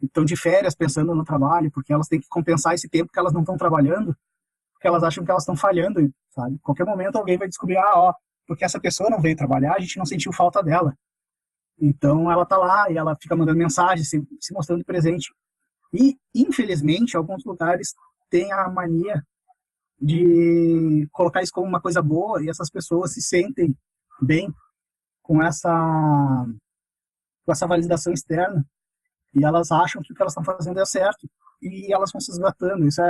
estão de férias pensando no trabalho, porque elas têm que compensar esse tempo que elas não estão trabalhando, porque elas acham que elas estão falhando, sabe? Qualquer momento alguém vai descobrir, porque essa pessoa não veio trabalhar, a gente não sentiu falta dela. Então ela tá lá e ela fica mandando mensagem, se mostrando presente. E, infelizmente, alguns lugares têm a mania de colocar isso como uma coisa boa, e essas pessoas se sentem bem com essa validação externa, e elas acham que o que elas estão fazendo é certo, e elas vão se esgotando. Isso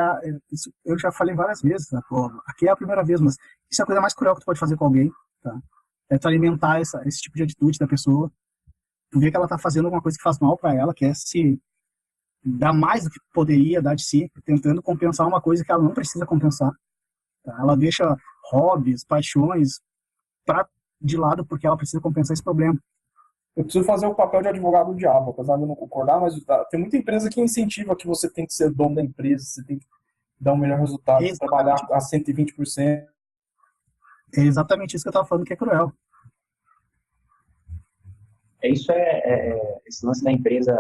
eu já falei várias vezes, tá? Aqui é a primeira vez, mas isso é a coisa mais cruel que tu pode fazer com alguém, tá? É tu alimentar esse tipo de atitude da pessoa, tu vê que ela tá fazendo alguma coisa que faz mal para ela, que é se dar mais do que poderia dar de si, tentando compensar uma coisa que ela não precisa compensar, tá? Ela deixa hobbies, paixões de lado porque ela precisa compensar esse problema. Eu preciso fazer o papel de advogado do diabo, apesar de eu não concordar, mas tem muita empresa que incentiva que você tem que ser dono da empresa, você tem que dar um melhor resultado, trabalhar a 120%. É exatamente isso que eu estava falando, que é cruel. Isso esse lance da empresa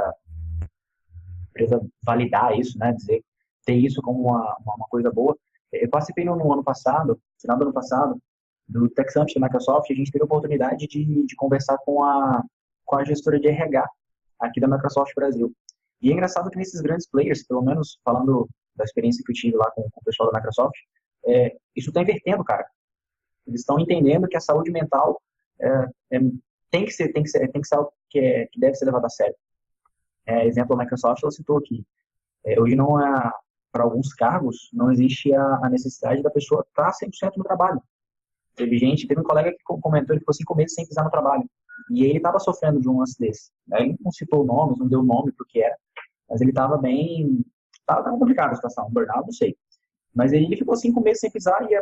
validar isso, né? Dizer, ter isso como uma coisa boa. Eu participei no ano passado, final do ano passado, do Tech Summit da Microsoft, a gente teve a oportunidade de conversar com a gestora de RH aqui da Microsoft Brasil. E é engraçado que nesses grandes players, pelo menos falando da experiência que eu tive lá com o pessoal da Microsoft, isso está invertendo, cara. Eles estão entendendo que a saúde mental tem que ser algo que deve ser levado a sério. Exemplo, a Microsoft, ela citou aqui. Hoje não para alguns cargos, não existe a necessidade da pessoa estar 100% no trabalho. Teve um colega que comentou, ele ficou 5 meses sem pisar no trabalho. E ele estava sofrendo de um lance desse. Ele não citou nomes, não deu nome para o que era, mas ele estava bem... Estava complicada a situação, um burnout, não sei. Mas ele ficou 5 meses sem pisar, e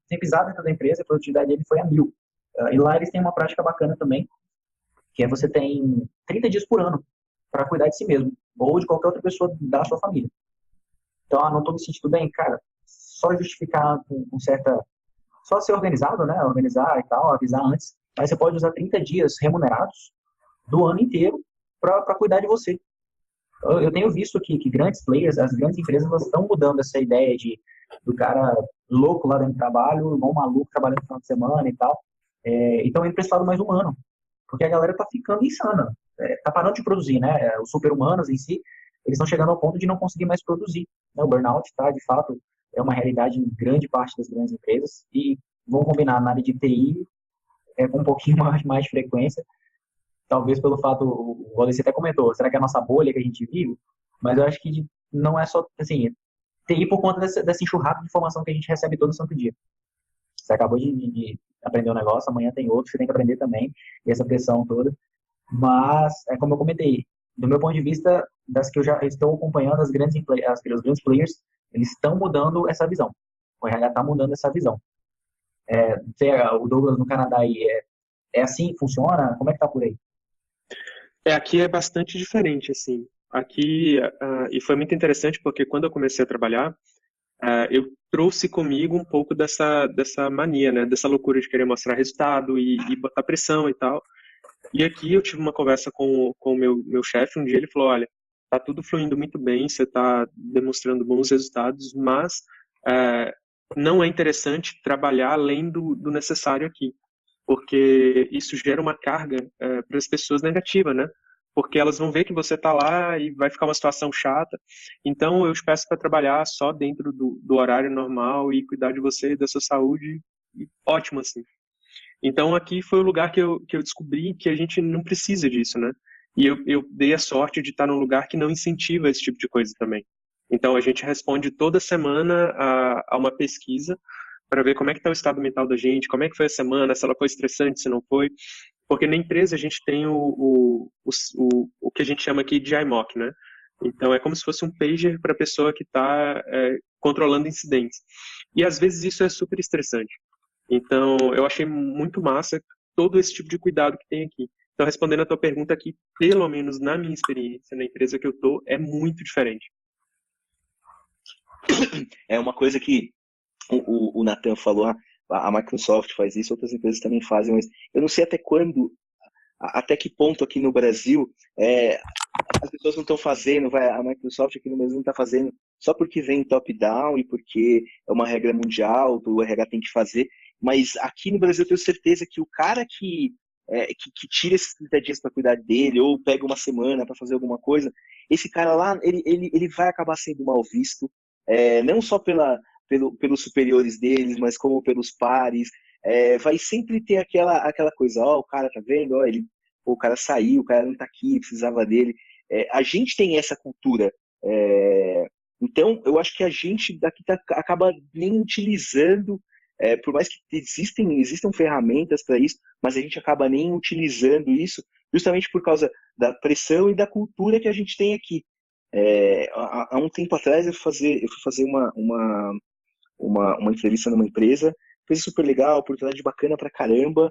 sem pisar dentro da empresa, a produtividade dele foi a 1000. E lá eles têm uma prática bacana também, que é você tem 30 dias por ano para cuidar de si mesmo, ou de qualquer outra pessoa da sua família. Então, não estou me sentindo bem, cara, só justificar com certa... Só ser organizado, né? Organizar e tal, avisar antes. Mas você pode usar 30 dias remunerados do ano inteiro para cuidar de você. Eu tenho visto que grandes players, as grandes empresas, elas estão mudando essa ideia do cara louco lá dentro do trabalho, igual um maluco trabalhando no final de semana e tal. Então, indo para esse lado mais humano. Porque a galera tá ficando insana. Tá parando de produzir, né? Os super-humanos em si, eles estão chegando ao ponto de não conseguir mais produzir. Né? O burnout, tá, de fato, é uma realidade em grande parte das grandes empresas. E vamos combinar, na área de TI, com um pouquinho mais de frequência. Talvez pelo fato, o Valdeci até comentou, será que é a nossa bolha que a gente vive? Mas eu acho que não é só, assim, TI por conta dessa enxurrada de informação que a gente recebe todo santo dia. Você acabou de aprender um negócio, amanhã tem outro, você tem que aprender também, e essa pressão toda. Mas, como eu comentei, do meu ponto de vista, das que eu já estou acompanhando, os grandes players, eles estão mudando essa visão. O RH está mudando essa visão. O Douglas no Canadá aí, é assim que funciona? Como é que tá por aí? Aqui é bastante diferente, assim. Aqui, e foi muito interessante porque quando eu comecei a trabalhar, eu trouxe comigo um pouco dessa mania, né? Dessa loucura de querer mostrar resultado e botar pressão e tal. E aqui eu tive uma conversa com o meu chefe um dia, ele falou, olha, tá tudo fluindo muito bem, você tá demonstrando bons resultados, mas não é interessante trabalhar além do necessário aqui, porque isso gera uma carga para as pessoas negativa, né? Porque elas vão ver que você está lá e vai ficar uma situação chata. Então, eu te peço para trabalhar só dentro do horário normal e cuidar de você e da sua saúde. E ótimo, assim. Então, aqui foi o lugar que eu descobri que a gente não precisa disso, né? E eu dei a sorte de estar num lugar que não incentiva esse tipo de coisa também. Então, a gente responde toda semana a uma pesquisa para ver como é que está o estado mental da gente, como é que foi a semana, se ela foi estressante, se não foi. Porque na empresa a gente tem o que a gente chama aqui de IMOC, né? Então é como se fosse um pager para a pessoa que está controlando incidentes. E às vezes isso é super estressante. Então eu achei muito massa todo esse tipo de cuidado que tem aqui. Então respondendo a tua pergunta aqui, pelo menos na minha experiência, na empresa que eu tô, é muito diferente. É uma coisa que o Nathan falou, a Microsoft faz isso, outras empresas também fazem, mas eu não sei até que ponto aqui no Brasil as pessoas não estão fazendo, a Microsoft aqui no Brasil não está fazendo só porque vem top-down e porque é uma regra mundial, o RH tem que fazer, mas aqui no Brasil eu tenho certeza que o cara que tira esses 30 dias para cuidar dele, ou pega uma semana para fazer alguma coisa, esse cara lá, ele vai acabar sendo mal visto, não só pelos superiores deles, mas como pelos pares, vai sempre ter aquela coisa, o cara tá vendo, o cara saiu, o cara não tá aqui, precisava dele. A gente tem essa cultura, então eu acho que a gente daqui acaba nem utilizando, por mais que existam ferramentas para isso, mas a gente acaba nem utilizando isso, justamente por causa da pressão e da cultura que a gente tem aqui. Há um tempo atrás eu fui fazer uma entrevista numa empresa super legal, oportunidade bacana pra caramba,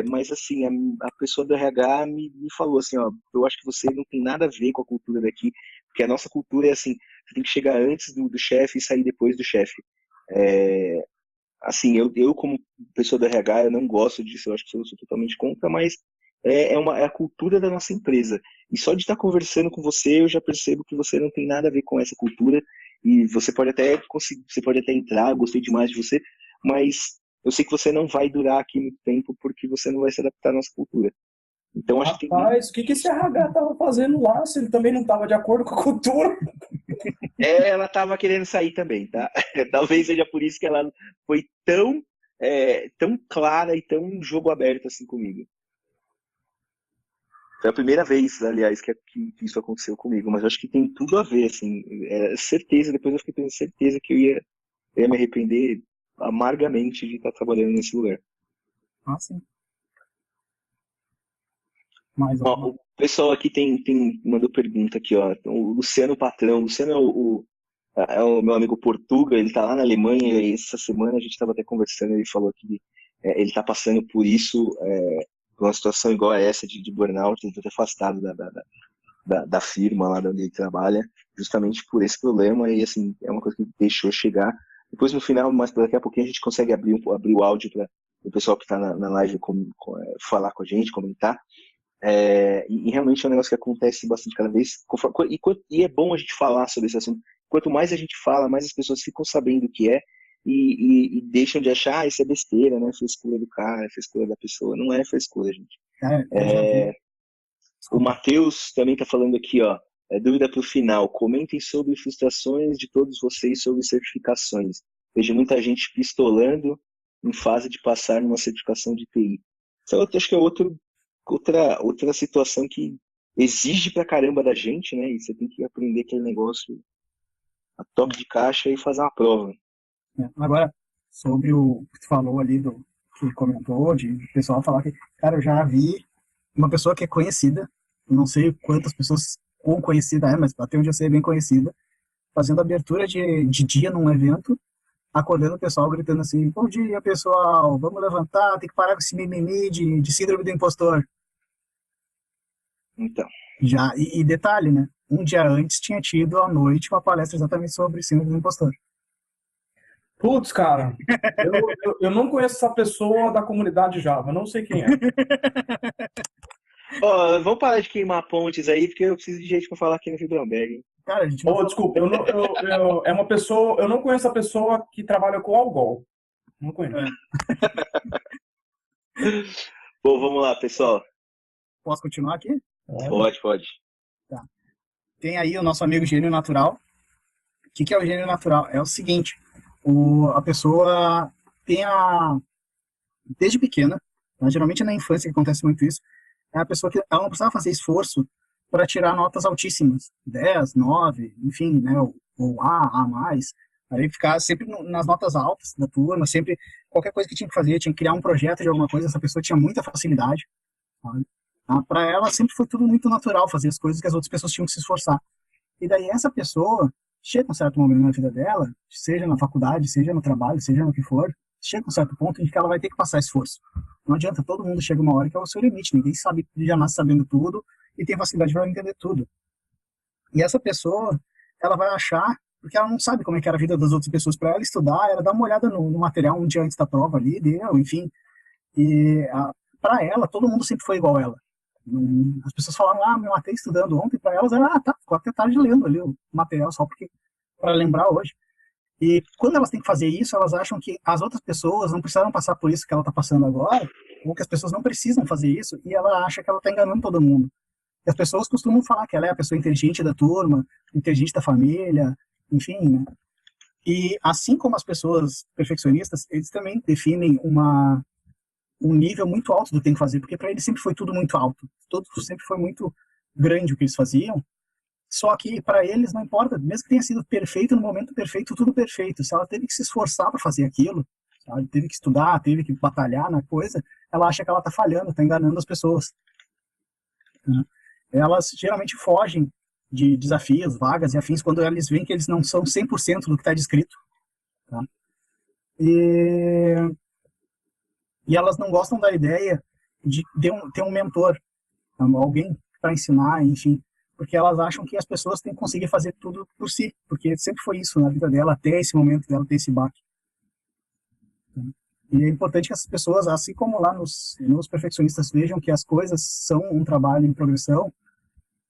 mas assim, a pessoa do RH me falou assim, eu acho que você não tem nada a ver com a cultura daqui, porque a nossa cultura é assim, você tem que chegar antes do chefe e sair depois do chefe. Assim, eu como pessoa do RH, eu não gosto disso, eu acho que eu sou totalmente contra, mas é a cultura da nossa empresa. E só de estar conversando com você, eu já percebo que você não tem nada a ver com essa cultura, e você pode até entrar, eu gostei demais de você, mas eu sei que você não vai durar aqui muito tempo porque você não vai se adaptar à nossa cultura. Então, acho que tem... Rapaz, o que esse RH tava fazendo lá? Se ele também não tava de acordo com a cultura? Ela estava querendo sair também, tá? Talvez seja por isso que ela foi tão clara e tão jogo aberto assim comigo. Foi a primeira vez, aliás, que isso aconteceu comigo, mas eu acho que tem tudo a ver, assim, certeza, depois eu fiquei tendo certeza que eu ia me arrepender amargamente de estar trabalhando nesse lugar. Ah, sim. Mais Ó, alguma? o pessoal aqui mandou pergunta aqui, ó. O Luciano Patrão. O Luciano é o meu amigo Portuga, ele tá lá na Alemanha e essa semana a gente estava até conversando, ele falou que ele tá passando por isso, por uma situação igual a essa de burnout, ele tá até afastado da firma lá de onde ele trabalha, justamente por esse problema e assim, é uma coisa que deixou chegar. Depois no final, mas daqui a pouquinho a gente consegue abrir o áudio para o pessoal que está na live falar com a gente, comentar. E realmente é um negócio que acontece bastante cada vez. E é bom a gente falar sobre esse assunto. Quanto mais a gente fala, mais as pessoas ficam sabendo o que é e deixam de achar, isso é besteira, né? Frescura do cara, frescura da pessoa. Não é frescura, gente. Eu já vi. O Matheus também está falando aqui, ó. Dúvida para o final. Comentem sobre frustrações de todos vocês sobre certificações. Vejo muita gente pistolando em fase de passar numa certificação de TI. Acho que é outra situação que exige pra caramba da gente, né? E você tem que aprender aquele negócio a toque de caixa e fazer uma prova. Agora, sobre o que tu falou ali, que comentou, de o pessoal falar que, cara, eu já vi uma pessoa que é conhecida, não sei quantas pessoas, quão conhecida é, mas até onde eu sei é bem conhecida, fazendo abertura de dia num evento, acordando o pessoal gritando assim: bom dia, pessoal, vamos levantar, tem que parar com esse mimimi de síndrome do impostor. Então, Já, e detalhe, né? Um dia antes tinha tido à noite uma palestra exatamente sobre síndrome do impostor. Putz, cara, eu não conheço essa pessoa da comunidade Java, não sei quem é. ó, vamos parar de queimar pontes aí, porque eu preciso de gente pra falar aqui no Vibramberg. Cara, a gente não Oh, desculpa, é uma pessoa, eu não conheço a pessoa que trabalha com Algol. Não conheço. Bom, vamos lá, pessoal. Posso continuar aqui? Pode. Tá. Tem aí o nosso amigo gênio natural. O que é o gênio natural? É o seguinte: a pessoa tem desde pequena, né, geralmente é na infância que acontece muito isso, é a pessoa que ela não precisava fazer esforço para tirar notas altíssimas, 10, 9, enfim, né, ou A mais, aí ficar sempre nas notas altas da turma, sempre, qualquer coisa que tinha que fazer, tinha que criar um projeto de alguma coisa, essa pessoa tinha muita facilidade, para ela sempre foi tudo muito natural, fazer as coisas que as outras pessoas tinham que se esforçar. E daí essa pessoa chega a um certo momento na vida dela, seja na faculdade, seja no trabalho, seja no que for, chega a um certo ponto em que ela vai ter que passar esforço. Não adianta, todo mundo chega uma hora que é o seu limite, ninguém sabe, já nasce sabendo tudo e tem facilidade para entender tudo. E essa pessoa, ela vai achar, porque ela não sabe como é que era a vida das outras pessoas, para ela estudar, ela dá uma olhada no material um dia antes da prova ali, deu, enfim. E para ela, todo mundo sempre foi igual a ela. As pessoas falavam, me matei estudando ontem, para elas era, tá, ficou até tarde lendo ali o material só porque para lembrar hoje. E quando elas têm que fazer isso, elas acham que as outras pessoas não precisaram passar por isso que ela está passando agora, ou que as pessoas não precisam fazer isso, e ela acha que ela está enganando todo mundo. E as pessoas costumam falar que ela é a pessoa inteligente da turma, inteligente da família, enfim, né? E assim como as pessoas perfeccionistas, eles também definem um nível muito alto do que tem que fazer, porque para eles sempre foi tudo muito alto, tudo sempre foi muito grande o que eles faziam, só que para eles não importa, mesmo que tenha sido perfeito no momento perfeito, tudo perfeito, se ela teve que se esforçar para fazer aquilo, sabe? Teve que estudar, teve que batalhar na coisa, ela acha que ela está falhando, está enganando as pessoas. Né? Elas geralmente fogem de desafios, vagas e afins, quando eles veem que eles não são 100% do que está descrito. Tá? E elas não gostam da ideia de ter um mentor, alguém para ensinar, enfim, porque elas acham que as pessoas têm que conseguir fazer tudo por si, porque sempre foi isso na vida dela, até esse momento dela ter esse baque. E é importante que essas pessoas, assim como lá nos perfeccionistas, vejam que as coisas são um trabalho em progressão.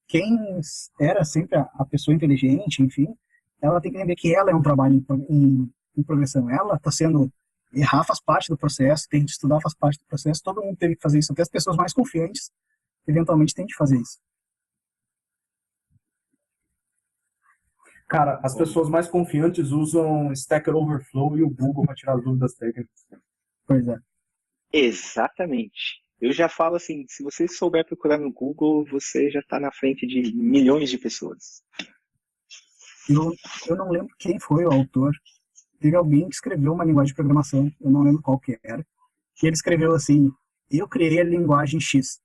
Quem era sempre a pessoa inteligente, enfim, ela tem que entender que ela é um trabalho em progressão. Ela está sendo errar faz parte do processo, tem que estudar faz parte do processo, todo mundo teve que fazer isso, até as pessoas mais confiantes eventualmente têm que fazer isso. Cara, as pessoas mais confiantes usam Stack Overflow e o Google para tirar dúvidas técnicas. Pois é. Exatamente. Eu já falo assim, se você souber procurar no Google, você já está na frente de milhões de pessoas. Eu não lembro quem foi o autor. Teve alguém que escreveu uma linguagem de programação, eu não lembro qual que era, que ele escreveu assim, eu criei a linguagem X.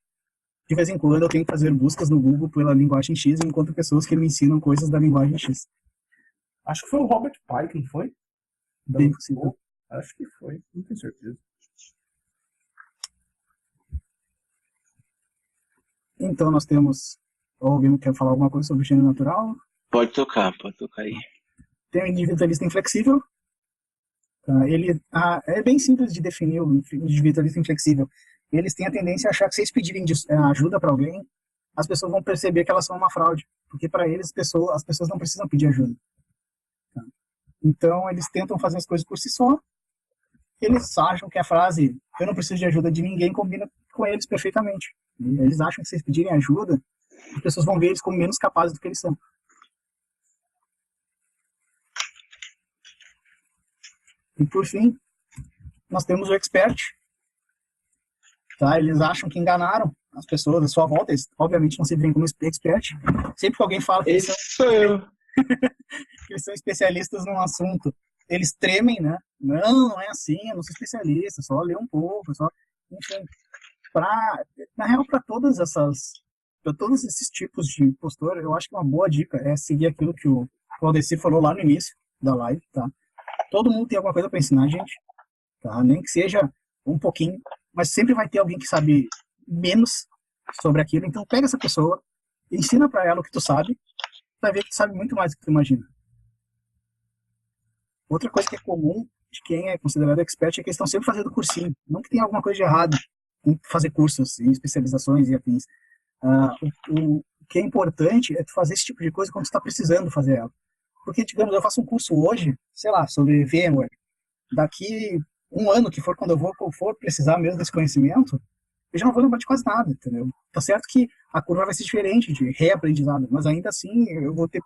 De vez em quando eu tenho que fazer buscas no Google pela linguagem X e encontro pessoas que me ensinam coisas da linguagem X. Acho que foi o Robert Pike, não foi? Bem possível. Acho que foi, não tenho certeza. Então nós temos, alguém quer falar alguma coisa sobre o gênero natural? Pode tocar aí. Tem o individualista inflexível. Ele é bem simples de definir o individualista inflexível. Eles têm a tendência a achar que se eles pedirem ajuda para alguém, as pessoas vão perceber que elas são uma fraude, porque para eles as pessoas não precisam pedir ajuda. Então eles tentam fazer as coisas por si só. Eles acham que a frase "eu não preciso de ajuda de ninguém" combina com eles perfeitamente. E eles acham que se eles pedirem ajuda, as pessoas vão ver eles como menos capazes do que eles são. E por fim, nós temos o expert. Tá? Eles acham que enganaram as pessoas à sua volta. Eles, obviamente, não se veem como expert. Sempre que alguém fala que Esse sou eu. que eles são especialistas num assunto, eles tremem, né? Não é assim, eu não sou especialista, só ler um pouco, só... Enfim, na real, para todos esses tipos de postura, eu acho que uma boa dica é seguir aquilo que o Valdeci falou lá no início da live, tá? Todo mundo tem alguma coisa para ensinar, gente, tá? Nem que seja um pouquinho, mas sempre vai ter alguém que sabe menos sobre aquilo. Então pega essa pessoa, ensina para ela o que tu sabe, vai ver que tu sabe muito mais do que tu imagina. Outra coisa que é comum de quem é considerado expert é que eles estão sempre fazendo cursinho. Não que tenha alguma coisa de errado em fazer cursos em especializações e afins. O que é importante é tu fazer esse tipo de coisa quando tu está precisando fazer ela. Porque, digamos, eu faço um curso hoje, sei lá, sobre VMware. Daqui um ano, que for quando eu for precisar mesmo desse conhecimento, eu já não vou lembrar de quase nada, entendeu? Tá certo que a curva vai ser diferente de reaprendizado, mas ainda assim eu vou ter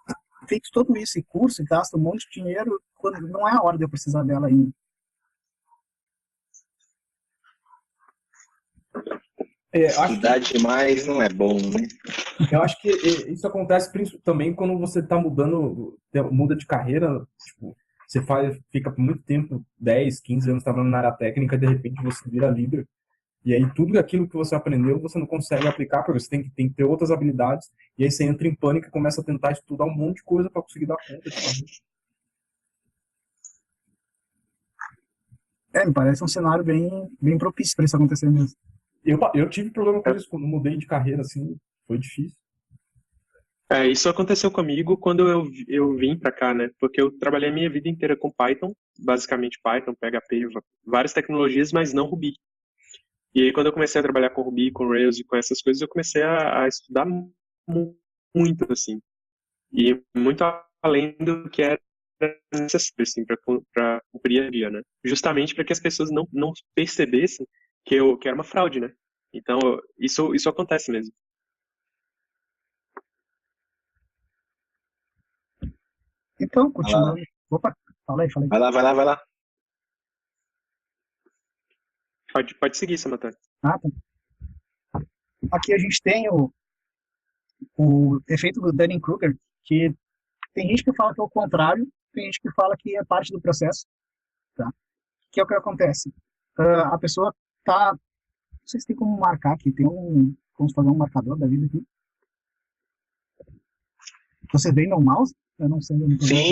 feito tudo isso, e curso, e gasto um monte de dinheiro, quando não é a hora de eu precisar dela ainda. Estudar demais não é bom, né? Eu acho que isso acontece também quando você está muda de carreira, tipo, você fica por muito tempo, 10, 15 anos trabalhando na área técnica, e de repente você vira líder. E aí tudo aquilo que você aprendeu, você não consegue aplicar, porque você tem que ter outras habilidades, e aí você entra em pânico e começa a tentar estudar um monte de coisa para conseguir dar conta de fazer. Me parece um cenário bem propício para isso acontecer mesmo. Eu tive problema com isso quando mudei de carreira, assim, foi difícil. Isso aconteceu comigo quando eu vim para cá, né? Porque eu trabalhei a minha vida inteira com Python, basicamente Python, PHP, várias tecnologias, mas não Ruby. E aí, quando eu comecei a trabalhar com Ruby, com Rails e com essas coisas, eu comecei a estudar muito, assim. E muito além do que era necessário, assim, para cumprir a dia, né? Justamente para que as pessoas não percebessem que era uma fraude, né? Então, isso acontece mesmo. Então, continuando. Opa, fala aí. Vai lá. Pode seguir, Samantha. Tá. Aqui a gente tem o efeito do Dunning-Kruger, que tem gente que fala que é o contrário, tem gente que fala que é parte do processo, tá? Que é o que acontece. A pessoa tá... Não sei se tem como marcar aqui, vamos fazer um marcador da vida aqui. Você vê no mouse? Eu não sei.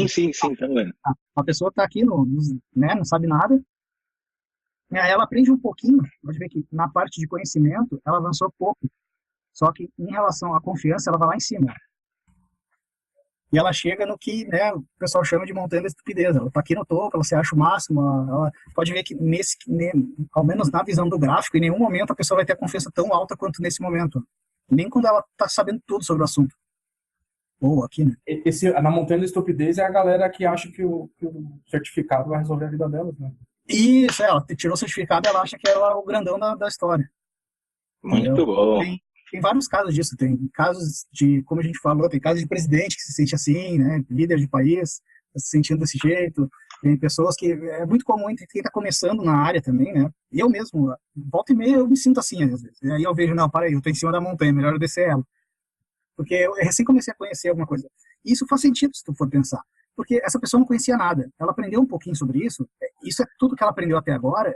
Sim, tá vendo. A pessoa está aqui, né, não sabe nada. Ela aprende um pouquinho, pode ver que na parte de conhecimento ela avançou pouco. Só que em relação à confiança, ela vai lá em cima. E ela chega no que, né, o pessoal chama de montanha da estupidez. Ela está aqui no topo, ela se acha o máximo. Ela pode ver que, ao menos na visão do gráfico, em nenhum momento a pessoa vai ter a confiança tão alta quanto nesse momento. Nem quando ela está sabendo tudo sobre o assunto. Ou aqui, né? Na montanha da estupidez é a galera que acha que o certificado vai resolver a vida delas, né? E isso, ela tirou o certificado, ela acha que ela é o grandão da história. Muito bom. Tem vários casos disso, tem casos de, como a gente falou, tem casos de presidente que se sente assim, né, líder de país, se sentindo desse jeito, tem pessoas que, é muito comum entre quem está começando na área também, né, e eu mesmo, volta e meia eu me sinto assim às vezes, e aí eu vejo, não, para aí, eu tô em cima da montanha, melhor eu descer ela, porque eu recém comecei a conhecer alguma coisa, e isso faz sentido se tu for pensar, porque essa pessoa não conhecia nada, ela aprendeu um pouquinho sobre isso é tudo que ela aprendeu até agora,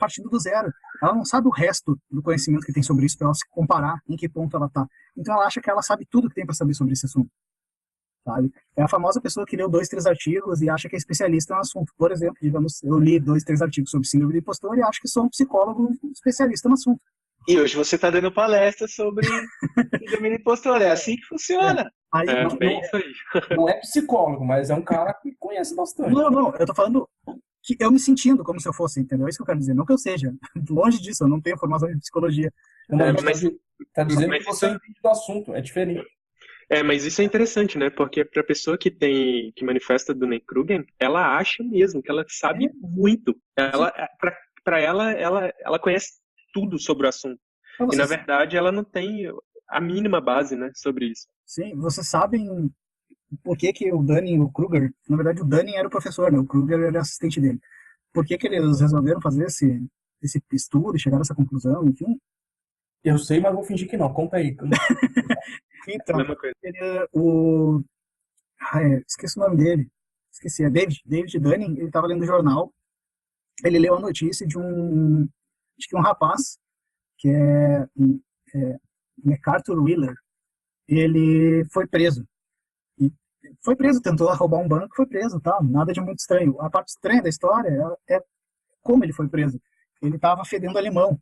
partindo do zero. Ela não sabe o resto do conhecimento que tem sobre isso para ela se comparar em que ponto ela está. Então ela acha que ela sabe tudo que tem para saber sobre esse assunto. Sabe? É a famosa pessoa que leu 2, 3 artigos e acha que é especialista no assunto. Por exemplo, digamos, eu li 2, 3 artigos sobre síndrome do impostor e acho que sou um psicólogo especialista no assunto. E hoje você está dando palestra sobre síndrome do impostor. É assim que funciona. Aí, bem isso aí. Não é psicólogo, mas é um cara que conhece bastante. Não, eu tô falando que eu me sentindo como se eu fosse, entendeu? É isso que eu quero dizer. Não que eu seja. Longe disso, eu não tenho formação de psicologia. Mas Tá dizendo que isso você entende do assunto, é diferente. mas isso é interessante, né? Porque para a pessoa que manifesta Dunning-Kruger, ela acha mesmo que ela sabe muito. Para ela conhece tudo sobre o assunto. E na verdade ela não tem a mínima base, né, sobre isso. Sim, vocês sabem por que o Dunning e o Kruger, na verdade o Dunning era o professor, né? O Kruger era assistente dele. Por que eles resolveram fazer esse estudo e chegaram a essa conclusão, enfim? Eu sei, mas vou fingir que não. Conta aí. Então, Mesma coisa. esqueci o nome dele. Esqueci, é David Dunning, ele estava lendo o jornal, ele leu a notícia de acho que um rapaz, que é MacArthur Wheeler, ele foi preso. Foi preso, tentou roubar um banco, foi preso, tá? Nada de muito estranho. A parte estranha da história é como ele foi preso. Ele estava fedendo a limão,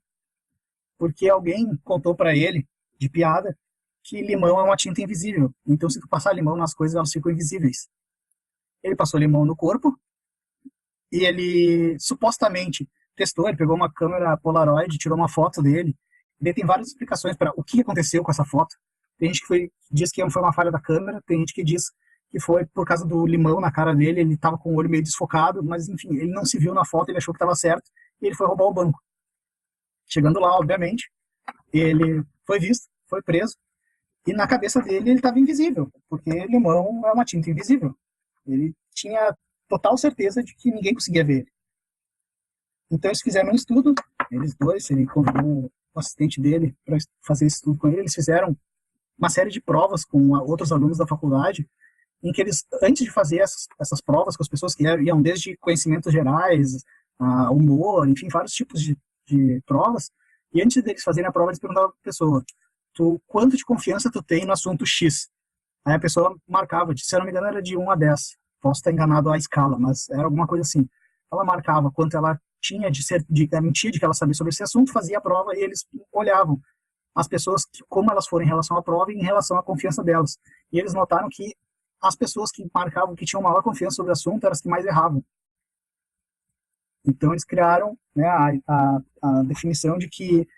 porque alguém contou para ele, de piada, que limão é uma tinta invisível. Então, se tu passar limão nas coisas, elas ficam invisíveis. Ele passou limão no corpo e ele supostamente testou. Ele pegou uma câmera Polaroid, tirou uma foto dele. E daí tem várias explicações para o que aconteceu com essa foto. Tem gente que diz que foi uma falha da câmera, tem gente que diz que foi por causa do limão na cara dele, ele estava com o olho meio desfocado, mas enfim, ele não se viu na foto, ele achou que estava certo, e ele foi roubar o banco. Chegando lá, obviamente, ele foi visto, foi preso, e na cabeça dele ele estava invisível, porque limão é uma tinta invisível. Ele tinha total certeza de que ninguém conseguia ver ele. Então eles fizeram um estudo, eles dois, ele convidou o assistente dele para fazer esse estudo com ele, eles fizeram uma série de provas com outros alunos da faculdade, em que eles, antes de fazer essas provas com as pessoas que iam desde conhecimentos gerais, humor, enfim, vários tipos de provas, e antes deles fazerem a prova, eles perguntavam para a pessoa, quanto de confiança tu tem no assunto X? Aí a pessoa marcava, se eu não me engano era de 1 a 10, posso estar enganado a escala, mas era alguma coisa assim. Ela marcava quanto ela tinha de garantia de que ela sabia sobre esse assunto, fazia a prova e eles olhavam as pessoas, como elas foram em relação à prova e em relação à confiança delas. E eles notaram que as pessoas que marcavam que tinham maior confiança sobre o assunto eram as que mais erravam. Então eles criaram, né, a definição de que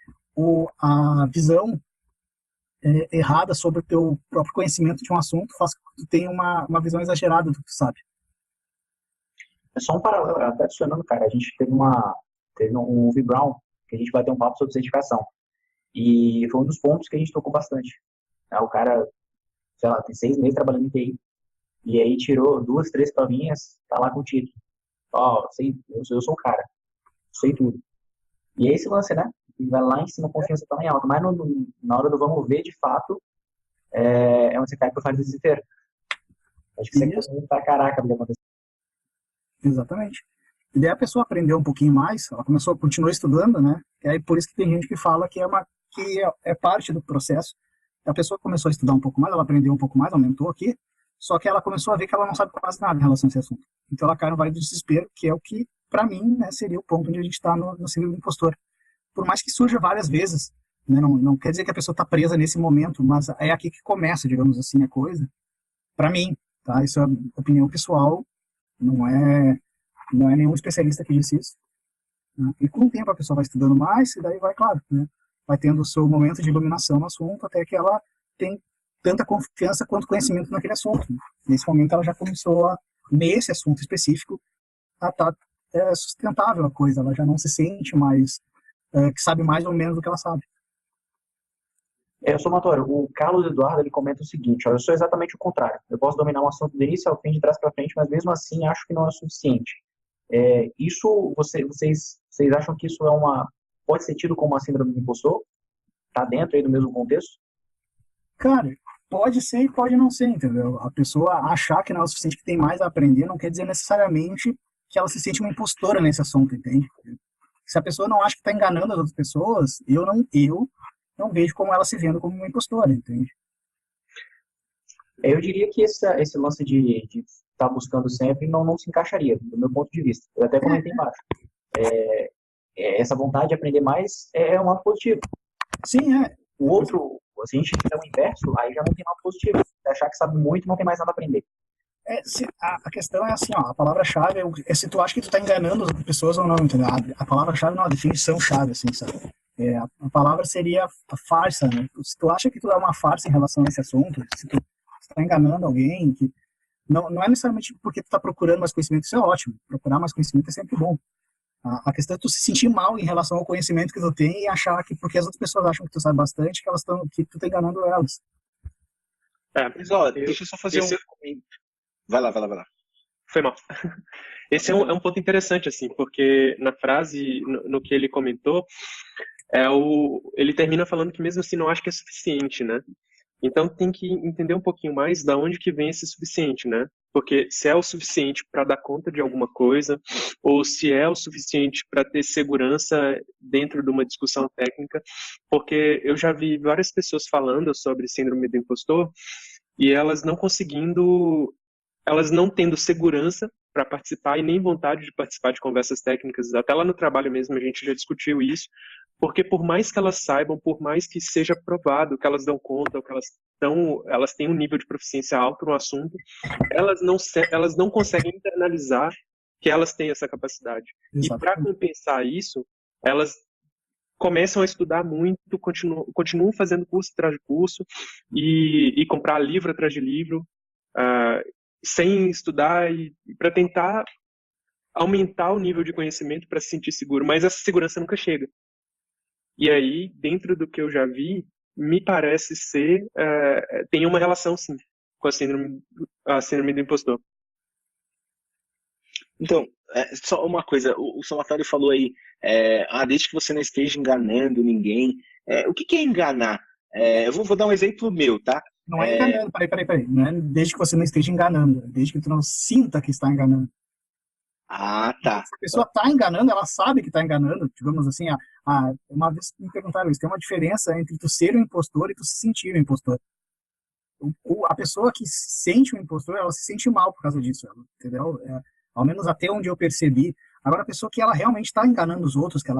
a visão errada sobre o teu próprio conhecimento de um assunto faz com que tu tenha uma visão exagerada do que tu sabe. É só um paralelo, até adicionando, cara, a gente teve um V Brown, que a gente bateu um papo sobre certificação. E foi um dos pontos que a gente tocou bastante. O cara, sei lá, tem 6 meses trabalhando em TI. E aí tirou 2, 3 provinhas, tá lá com o título. Eu sou o cara, sei tudo. E é esse lance, né? Vai lá em cima, a confiança tá lá em alta. Mas na hora do vamos ver, de fato, é onde você cai pro faz desespero. Acho que você consegue pra caraca o que aconteceu. Exatamente. E daí a pessoa aprendeu um pouquinho mais, ela continuou estudando, né? E aí por isso que tem gente que fala que é parte do processo. A pessoa começou a estudar um pouco mais, ela aprendeu um pouco mais, aumentou aqui, só que ela começou a ver que ela não sabe quase nada em relação a esse assunto. Então ela cai no vale do desespero, que é o que, para mim, né, seria o ponto onde a gente está no síndrome do impostor. Por mais que surja várias vezes, né, não quer dizer que a pessoa está presa nesse momento, mas é aqui que começa, digamos assim, a coisa. Para mim, tá? Isso é opinião pessoal, não é nenhum especialista que disse isso. Né? E com o tempo a pessoa vai estudando mais, e daí vai, claro, né, vai tendo o seu momento de iluminação no assunto, até que ela tem tanta confiança quanto conhecimento naquele assunto. Nesse momento ela já começou nesse assunto específico, a estar é sustentável a coisa, ela já não se sente mais que sabe mais ou menos do que ela sabe. Eu sou Matório. O Carlos Eduardo ele comenta o seguinte: ó, eu sou exatamente o contrário. Eu posso dominar um assunto do início ao fim, de trás para frente, mas mesmo assim acho que não é suficiente. Isso vocês acham que isso pode ser tido como uma síndrome do impostor? Tá dentro aí do mesmo contexto? Cara, pode ser e pode não ser, entendeu? A pessoa achar que não é o suficiente, que tem mais a aprender, não quer dizer necessariamente que ela se sente uma impostora nesse assunto, entende? Se a pessoa não acha que está enganando as outras pessoas, eu não vejo como ela se vendo como uma impostora, entende? Eu diria que esse lance de estar buscando sempre não se encaixaria, do meu ponto de vista. Eu até comentei embaixo. Essa vontade de aprender mais é um lado positivo. Sim, é. O outro, se a gente fizer o inverso, aí já não tem lado positivo. Se achar que sabe muito, não tem mais nada a aprender. A questão é assim, ó, a palavra-chave é se tu acha que tu tá enganando as outras pessoas ou não, entendeu? A palavra-chave não é uma definição-chave, assim, sabe? A palavra seria a farsa, né? Se tu acha que tu é uma farsa em relação a esse assunto, se tu tá enganando alguém, que não é necessariamente porque tu tá procurando mais conhecimento, isso é ótimo. Procurar mais conhecimento é sempre bom. A questão é tu se sentir mal em relação ao conhecimento que tu tem e achar que porque as outras pessoas acham que tu sabe bastante, que tu tá enganando elas. Mas, ó, deixa eu só fazer um... Vai lá. Foi mal. Esse é um ponto interessante, assim, porque na frase, no que ele comentou, ele termina falando que mesmo assim não acha que é suficiente, né? Então tem que entender um pouquinho mais da onde que vem esse suficiente, né? Porque se é o suficiente para dar conta de alguma coisa, ou se é o suficiente para ter segurança dentro de uma discussão técnica, porque eu já vi várias pessoas falando sobre síndrome do impostor e elas não tendo segurança para participar e nem vontade de participar de conversas técnicas. Até lá no trabalho mesmo a gente já discutiu isso, porque por mais que elas saibam, por mais que seja provado que elas dão conta, que elas têm um nível de proficiência alto no assunto, elas não conseguem internalizar que elas têm essa capacidade. Exatamente. E para compensar isso, elas começam a estudar muito, continuam fazendo curso atrás de curso e comprar livro atrás de livro, sem estudar e para tentar aumentar o nível de conhecimento para se sentir seguro, mas essa segurança nunca chega. E aí, dentro do que eu já vi, me parece tem uma relação, sim, com a síndrome do impostor. Então, só uma coisa, o Salvatore falou aí, desde que você não esteja enganando ninguém. O que é enganar? Eu vou dar um exemplo meu, tá? Não é enganando, peraí. Não é desde que você não esteja enganando, desde que tu não sinta que está enganando. Ah, tá. Se a pessoa está enganando, ela sabe que está enganando, digamos assim, uma vez me perguntaram isso, tem uma diferença entre tu ser um impostor e tu se sentir um impostor. A pessoa que sente um impostor, ela se sente mal por causa disso, entendeu? Ao menos até onde eu percebi. Agora, a pessoa que ela realmente está enganando os outros, que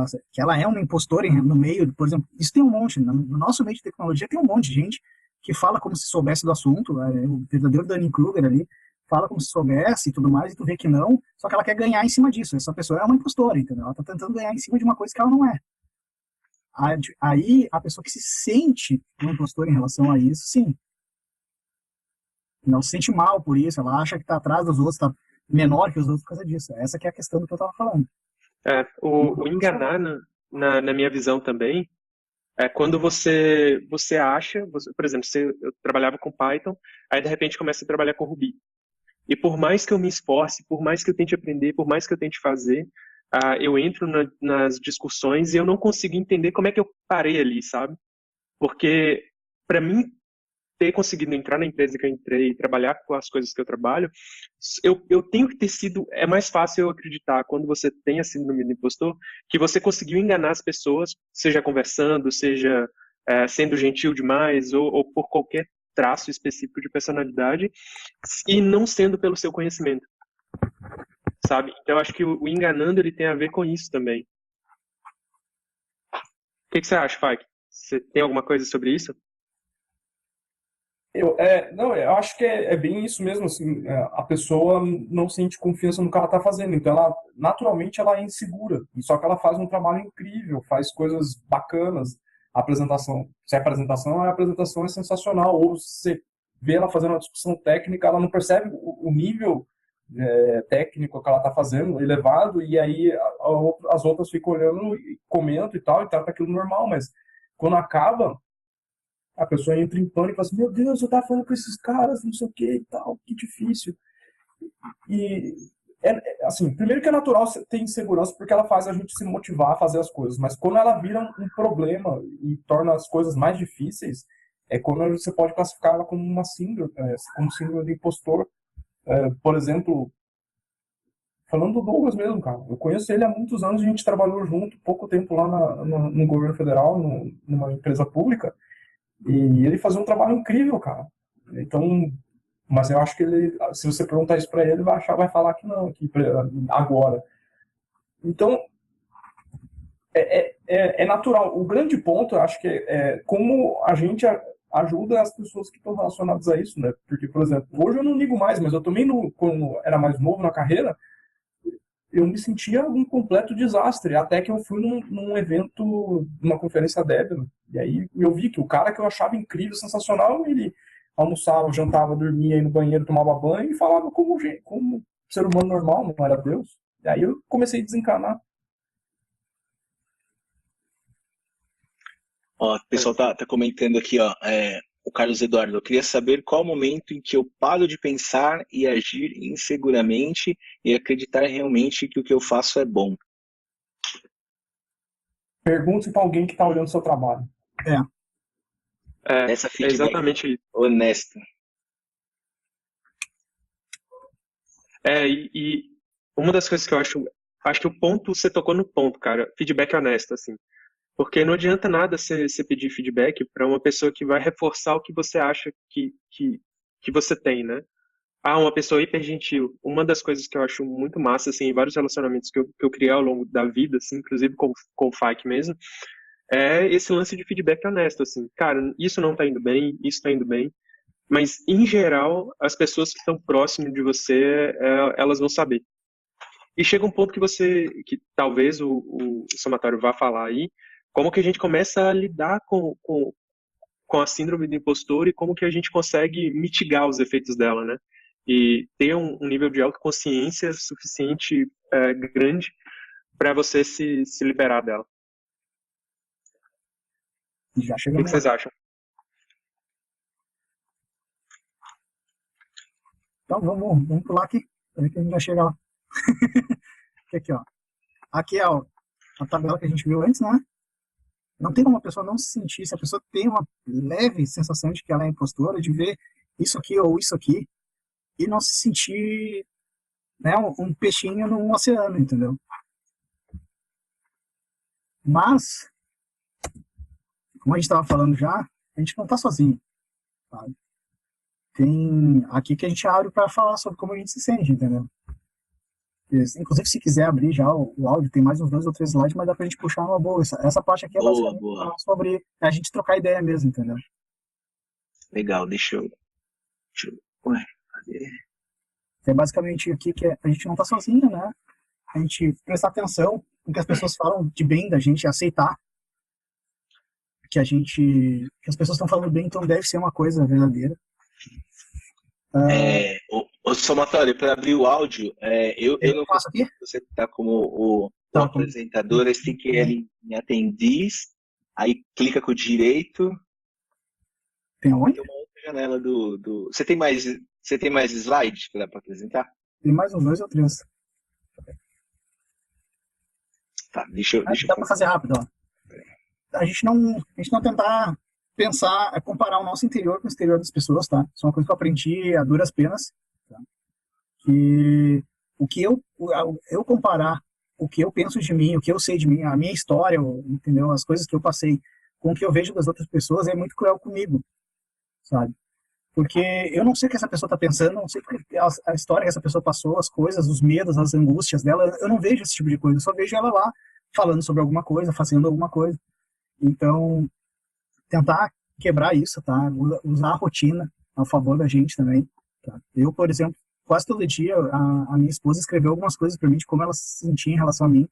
ela é uma impostora no meio, por exemplo, isso tem um monte, no nosso meio de tecnologia tem um monte de gente que fala como se soubesse do assunto, o verdadeiro Dunning-Kruger ali, fala como se soubesse e tudo mais, e tu vê que não, só que ela quer ganhar em cima disso. Essa pessoa é uma impostora, entendeu? Ela tá tentando ganhar em cima de uma coisa que ela não é. Aí, a pessoa que se sente uma impostora em relação a isso, sim. Não se sente mal por isso, ela acha que tá atrás dos outros, tá menor que os outros por causa disso. Essa que é a questão do que eu tava falando. O enganar, na minha visão também, é quando você acha, por exemplo, eu trabalhava com Python, aí de repente começa a trabalhar com Ruby. E por mais que eu me esforce, por mais que eu tente aprender, por mais que eu tente fazer, eu entro nas discussões e eu não consigo entender como é que eu parei ali, sabe? Porque, para mim, ter conseguido entrar na empresa que eu entrei e trabalhar com as coisas que eu trabalho, eu tenho que ter sido... É mais fácil eu acreditar, quando você tem a síndrome do impostor, que você conseguiu enganar as pessoas, seja conversando, seja sendo gentil demais, ou por qualquer traço específico de personalidade, e não sendo pelo seu conhecimento, sabe? Então eu acho que o enganando ele tem a ver com isso também. O que você acha, Fike? Você tem alguma coisa sobre isso? Eu acho que é bem isso mesmo, assim, a pessoa não sente confiança no que ela está fazendo, então ela, naturalmente, ela é insegura, só que ela faz um trabalho incrível, faz coisas bacanas, a apresentação é sensacional, ou você vê ela fazendo uma discussão técnica, ela não percebe o nível técnico que ela tá fazendo, elevado, e aí as outras ficam olhando e comentam e tal, e trata aquilo normal, mas quando acaba, a pessoa entra em pânico e fala assim, meu Deus, eu tava falando com esses caras, não sei o que e tal, que difícil. E, assim, primeiro que é natural ter insegurança, porque ela faz a gente se motivar a fazer as coisas, mas quando ela vira um problema e torna as coisas mais difíceis, é quando você pode classificar ela como uma síndrome, como síndrome de impostor. Por exemplo, falando do Douglas mesmo, cara, eu conheço ele há muitos anos, a gente trabalhou junto, pouco tempo lá no governo federal, numa empresa pública, e ele fazia um trabalho incrível, cara. Então, mas eu acho que ele, se você perguntar isso para ele, vai falar que não, que agora. Então, é natural. O grande ponto, eu acho que é como a gente ajuda as pessoas que estão relacionadas a isso, né? Porque, por exemplo, hoje eu não ligo mais, mas eu também, quando era mais novo na carreira, eu me sentia um completo desastre, até que eu fui num evento, numa conferência Debian, e aí eu vi que o cara que eu achava incrível, sensacional, ele almoçava, jantava, dormia, ia no banheiro, tomava banho e falava como ser humano normal, não era Deus. E aí eu comecei a desencanar. Ó, o pessoal tá comentando aqui, ó, o Carlos Eduardo, eu queria saber qual o momento em que eu paro de pensar e agir inseguramente e acreditar realmente que o que eu faço é bom. Pergunte para alguém que está olhando o seu trabalho. Essa feedback exatamente isso. honesta. E uma das coisas que eu acho que o ponto, você tocou no ponto, cara, feedback honesto, assim. Porque não adianta nada você pedir feedback para uma pessoa que vai reforçar o que você acha que você tem, né? Uma pessoa hiper gentil. Uma das coisas que eu acho muito massa, assim, em vários relacionamentos que eu criei ao longo da vida, assim, inclusive com o Fike mesmo, é esse lance de feedback honesto, assim. Cara, isso não tá indo bem, isso tá indo bem. Mas, em geral, as pessoas que estão próximas de você, elas vão saber. E chega um ponto que talvez o somatório vá falar aí, como que a gente começa a lidar com a síndrome do impostor e como que a gente consegue mitigar os efeitos dela, né? E ter um nível de autoconsciência suficiente grande para você se liberar dela. Já O chegamos que vocês acham? Então vamos pular aqui, para ver que a gente vai chegar lá. Aqui, ó. Aqui é a tabela que a gente viu antes, né? Não tem como a pessoa não se sentir, se a pessoa tem uma leve sensação de que ela é impostora, de ver isso aqui ou isso aqui, e não se sentir, né, um peixinho no oceano, entendeu? Mas, como a gente estava falando já, a gente não está sozinho, sabe? Tem aqui que a gente abre para falar sobre como a gente se sente, entendeu? Inclusive, se quiser abrir já o áudio, tem mais uns 2 ou 3 slides, mas dá pra gente puxar uma boa. Essa parte aqui é basicamente sobre a gente trocar ideia mesmo, entendeu? Legal, deixa eu... Ué, cadê? É basicamente aqui que a gente não tá sozinho, né? A gente prestar atenção no que as pessoas falam de bem da gente, aceitar que as pessoas estão falando bem, então deve ser uma coisa verdadeira. O somatório, para abrir o áudio, eu não faço aqui? Você está como o apresentador, você tem que ir em attendees, aí clica com o direito. Tem onde? Tem uma outra janela do... Você tem mais slides para apresentar? Tem mais uns 2 ou 3. Tá, deixa eu dá para fazer rápido, ó. A gente não tentar pensar, comparar o nosso interior com o exterior das pessoas, tá? Isso é uma coisa que eu aprendi a duras penas, tá? Que o que eu comparar o que eu penso de mim, o que eu sei de mim, a minha história, entendeu? As coisas que eu passei com o que eu vejo das outras pessoas é muito cruel comigo, sabe? Porque eu não sei o que essa pessoa está pensando, não sei a história que essa pessoa passou, as coisas, os medos, as angústias dela, eu não vejo esse tipo de coisa, eu só vejo ela lá falando sobre alguma coisa, fazendo alguma coisa. Então, tentar quebrar isso, tá? Usar a rotina a favor da gente também, tá? Eu, por exemplo, quase todo dia a minha esposa escreveu algumas coisas para mim de como ela se sentia em relação a mim,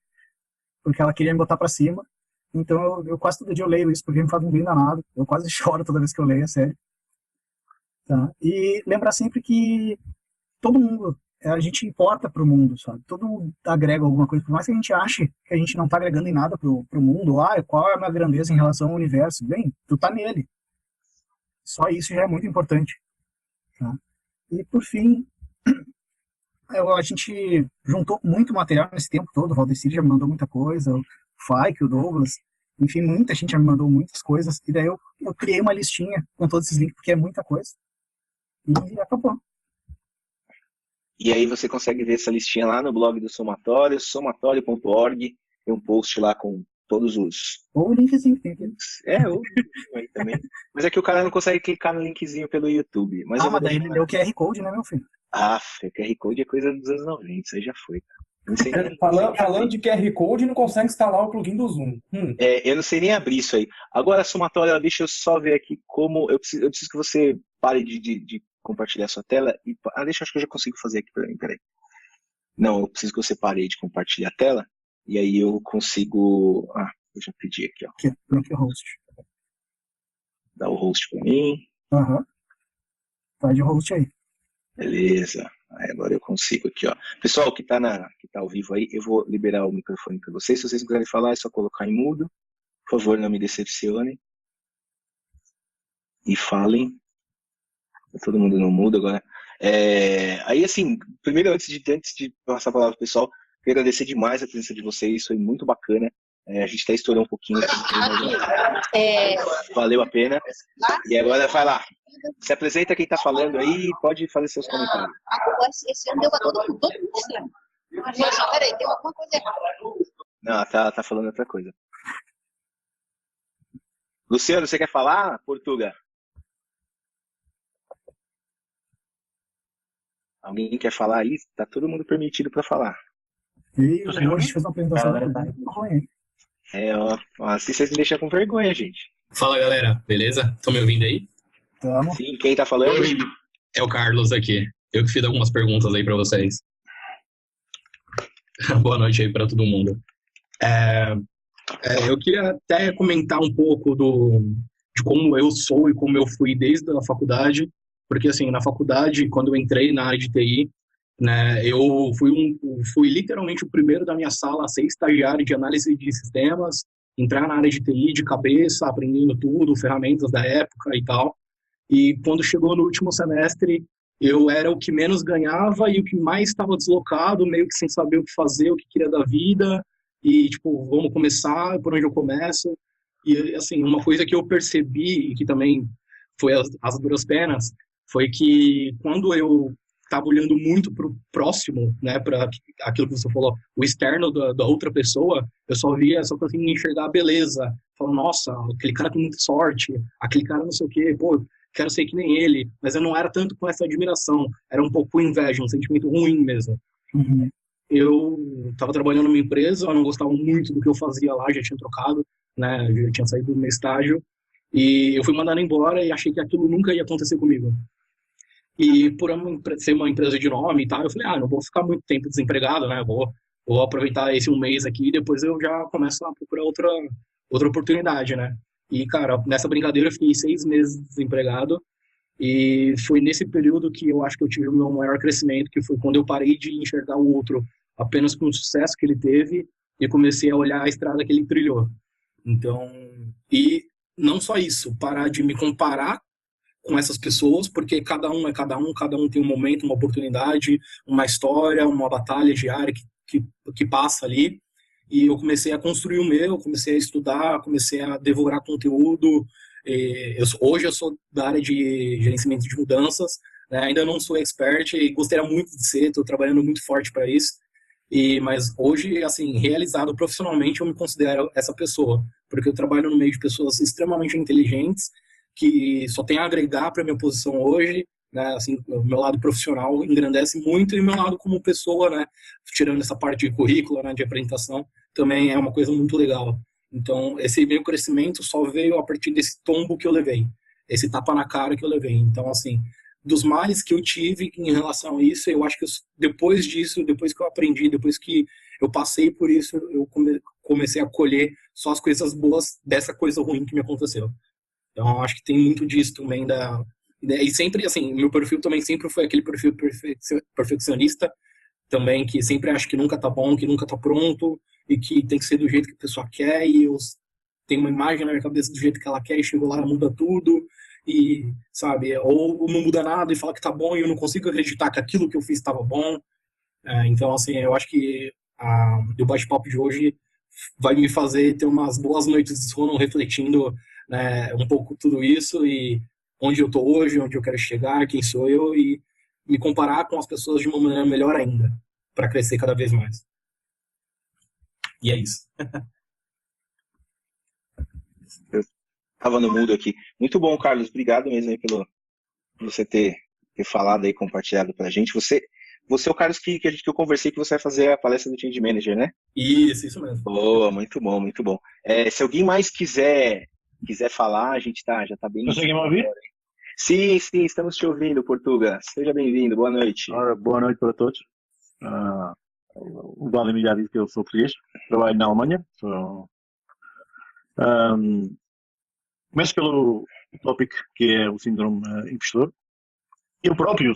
porque ela queria me botar para cima. Então, eu quase todo dia eu leio isso, porque me faz um bem danado. Eu quase choro toda vez que eu leio, é sério. Tá? E lembrar sempre que todo mundo a gente importa para o mundo, sabe? Todo mundo agrega alguma coisa, por mais que a gente ache que a gente não está agregando em nada para o mundo. Qual é a minha grandeza em relação ao universo? Bem, tu tá nele. Só isso já é muito importante. Tá? E por fim, a gente juntou muito material nesse tempo todo. O Valdecir já me mandou muita coisa, o Faik, o Douglas, enfim, muita gente já me mandou muitas coisas. E daí eu criei uma listinha com todos esses links, porque é muita coisa. E acabou. E aí você consegue ver essa listinha lá no blog do Somatório, somatório.org. Tem um post lá com todos os... Ou o linkzinho que tem aqui. ou aí também. Mas é que o cara não consegue clicar no linkzinho pelo YouTube. Mas mas daí ele deu o QR Code, né, meu filho? o QR Code é coisa dos anos 90, isso aí já foi, cara. Não sei nem, Falando de QR Code, não consegue instalar o plugin do Zoom. Eu não sei nem abrir isso aí. Agora, Somatória, deixa eu só ver aqui como... Eu preciso que você pare de compartilhar sua tela. Acho que eu já consigo fazer aqui pra mim, peraí. Não, eu preciso que você pare de compartilhar a tela. E aí eu consigo... eu já pedi aqui, ó. Aqui é o host. Dá o host pra mim. Tá de host aí. Beleza. Aí agora eu consigo aqui, ó. Pessoal que tá ao vivo aí, eu vou liberar o microfone para vocês. Se vocês quiserem falar, é só colocar em mudo. Por favor, não me decepcionem. E falem. Tá todo mundo no mudo agora. Aí, assim, primeiro, antes de passar a palavra pro pessoal, quero agradecer demais a presença de vocês. Foi muito bacana. A gente até estourou um pouquinho. Valeu a pena. E agora, vai lá. Se apresenta quem está falando aí e pode fazer seus comentários. Esse ano deu para todo mundo estranho. Peraí, tem alguma coisa errada. Não, tá falando outra coisa. Luciano, você quer falar, Portuga? Alguém quer falar aí? Tá todo mundo permitido para falar. E hoje a gente fez uma apresentação. Assim vocês me deixam com vergonha, gente. Fala, galera. Beleza? Estão me ouvindo aí? Tamo. Sim, quem tá falando? É o Carlos aqui. Eu que fiz algumas perguntas aí para vocês. Boa noite aí para todo mundo. Eu queria até comentar um pouco de como eu sou e como eu fui desde a faculdade, porque assim, na faculdade, quando eu entrei na área de TI, né, eu fui literalmente o primeiro da minha sala a ser estagiário de análise de sistemas, entrar na área de TI de cabeça, aprendendo tudo, ferramentas da época e tal. E quando chegou no último semestre, eu era o que menos ganhava e o que mais estava deslocado, meio que sem saber o que fazer, o que queria da vida. E, tipo, vamos começar, por onde eu começo? E, assim, uma coisa que eu percebi, e que também foi as duras penas, foi que quando eu estava olhando muito para o próximo, né, para aquilo que você falou, o externo da outra pessoa, eu só conseguia enxergar a beleza. Falando, nossa, aquele cara tem muita sorte, aquele cara não sei o quê, pô, quero ser que nem ele, mas eu não era tanto com essa admiração, era um pouco inveja, um sentimento ruim mesmo. Uhum. Eu estava trabalhando numa empresa, eu não gostava muito do que eu fazia lá, já tinha trocado, né, já tinha saído do meu estágio, e eu fui mandado embora e achei que aquilo nunca ia acontecer comigo. E por ser uma empresa de nome e tal, eu falei, não vou ficar muito tempo desempregado, né, vou aproveitar esse um mês aqui e depois eu já começo a procurar outra oportunidade, né. E, cara, nessa brincadeira eu fiquei 6 meses desempregado e foi nesse período que eu acho que eu tive o meu maior crescimento, que foi quando eu parei de enxergar o outro apenas com o sucesso que ele teve e comecei a olhar a estrada que ele trilhou. Então, e não só isso, parar de me comparar com essas pessoas, porque cada um é cada um tem um momento, uma oportunidade, uma história, uma batalha diária que passa ali. E eu comecei a construir o meu, comecei a estudar, comecei a devorar conteúdo. Hoje eu sou da área de gerenciamento de mudanças, né? Ainda não sou expert e gostaria muito de ser, estou trabalhando muito forte para isso. Mas hoje, assim, realizado profissionalmente, eu me considero essa pessoa, porque eu trabalho no meio de pessoas extremamente inteligentes, que só tem a agregar para a minha posição hoje, né? Assim, o meu lado profissional engrandece muito e o meu lado como pessoa, né? Tirando essa parte de currículo, né, de apresentação, também é uma coisa muito legal. Então, esse meu crescimento só veio a partir desse tombo que eu levei, esse tapa na cara que eu levei. Então, assim, dos males que eu tive em relação a isso, eu acho que depois disso, depois que eu aprendi, depois que eu passei por isso, eu comecei a colher só as coisas boas dessa coisa ruim que me aconteceu. Então, acho que tem muito disso também E sempre, assim, meu perfil também sempre foi aquele perfil perfeccionista, também, que sempre acho que nunca tá bom, que nunca tá pronto, e que tem que ser do jeito que a pessoa quer, e eu tenho uma imagem na minha cabeça do jeito que ela quer, e chegou lá e muda tudo, e, sabe, ou não muda nada e fala que tá bom, e eu não consigo acreditar que aquilo que eu fiz estava bom. Então, assim, eu acho que o bate-papo de hoje vai me fazer ter umas boas noites de sono refletindo, né, um pouco tudo isso e onde eu tô hoje, onde eu quero chegar, quem sou eu e me comparar com as pessoas de uma maneira melhor ainda, para crescer cada vez mais. E é isso. Eu tava no mudo aqui. Muito bom, Carlos. Obrigado mesmo aí por você ter falado aí, compartilhado pra gente. Você é o Carlos que eu conversei que você vai fazer a palestra do Change Manager, né? Isso mesmo. Boa, muito bom, muito bom. Se alguém mais quiser falar, a gente já tá bem. Conseguem me ouvir? Sim, estamos te ouvindo, Portuga. Seja bem-vindo, boa noite. Ora, boa noite para todos. O Vladimir já disse que eu sou português, trabalho na Alemanha. Começo pelo tópico que é o síndrome impostor. Eu próprio,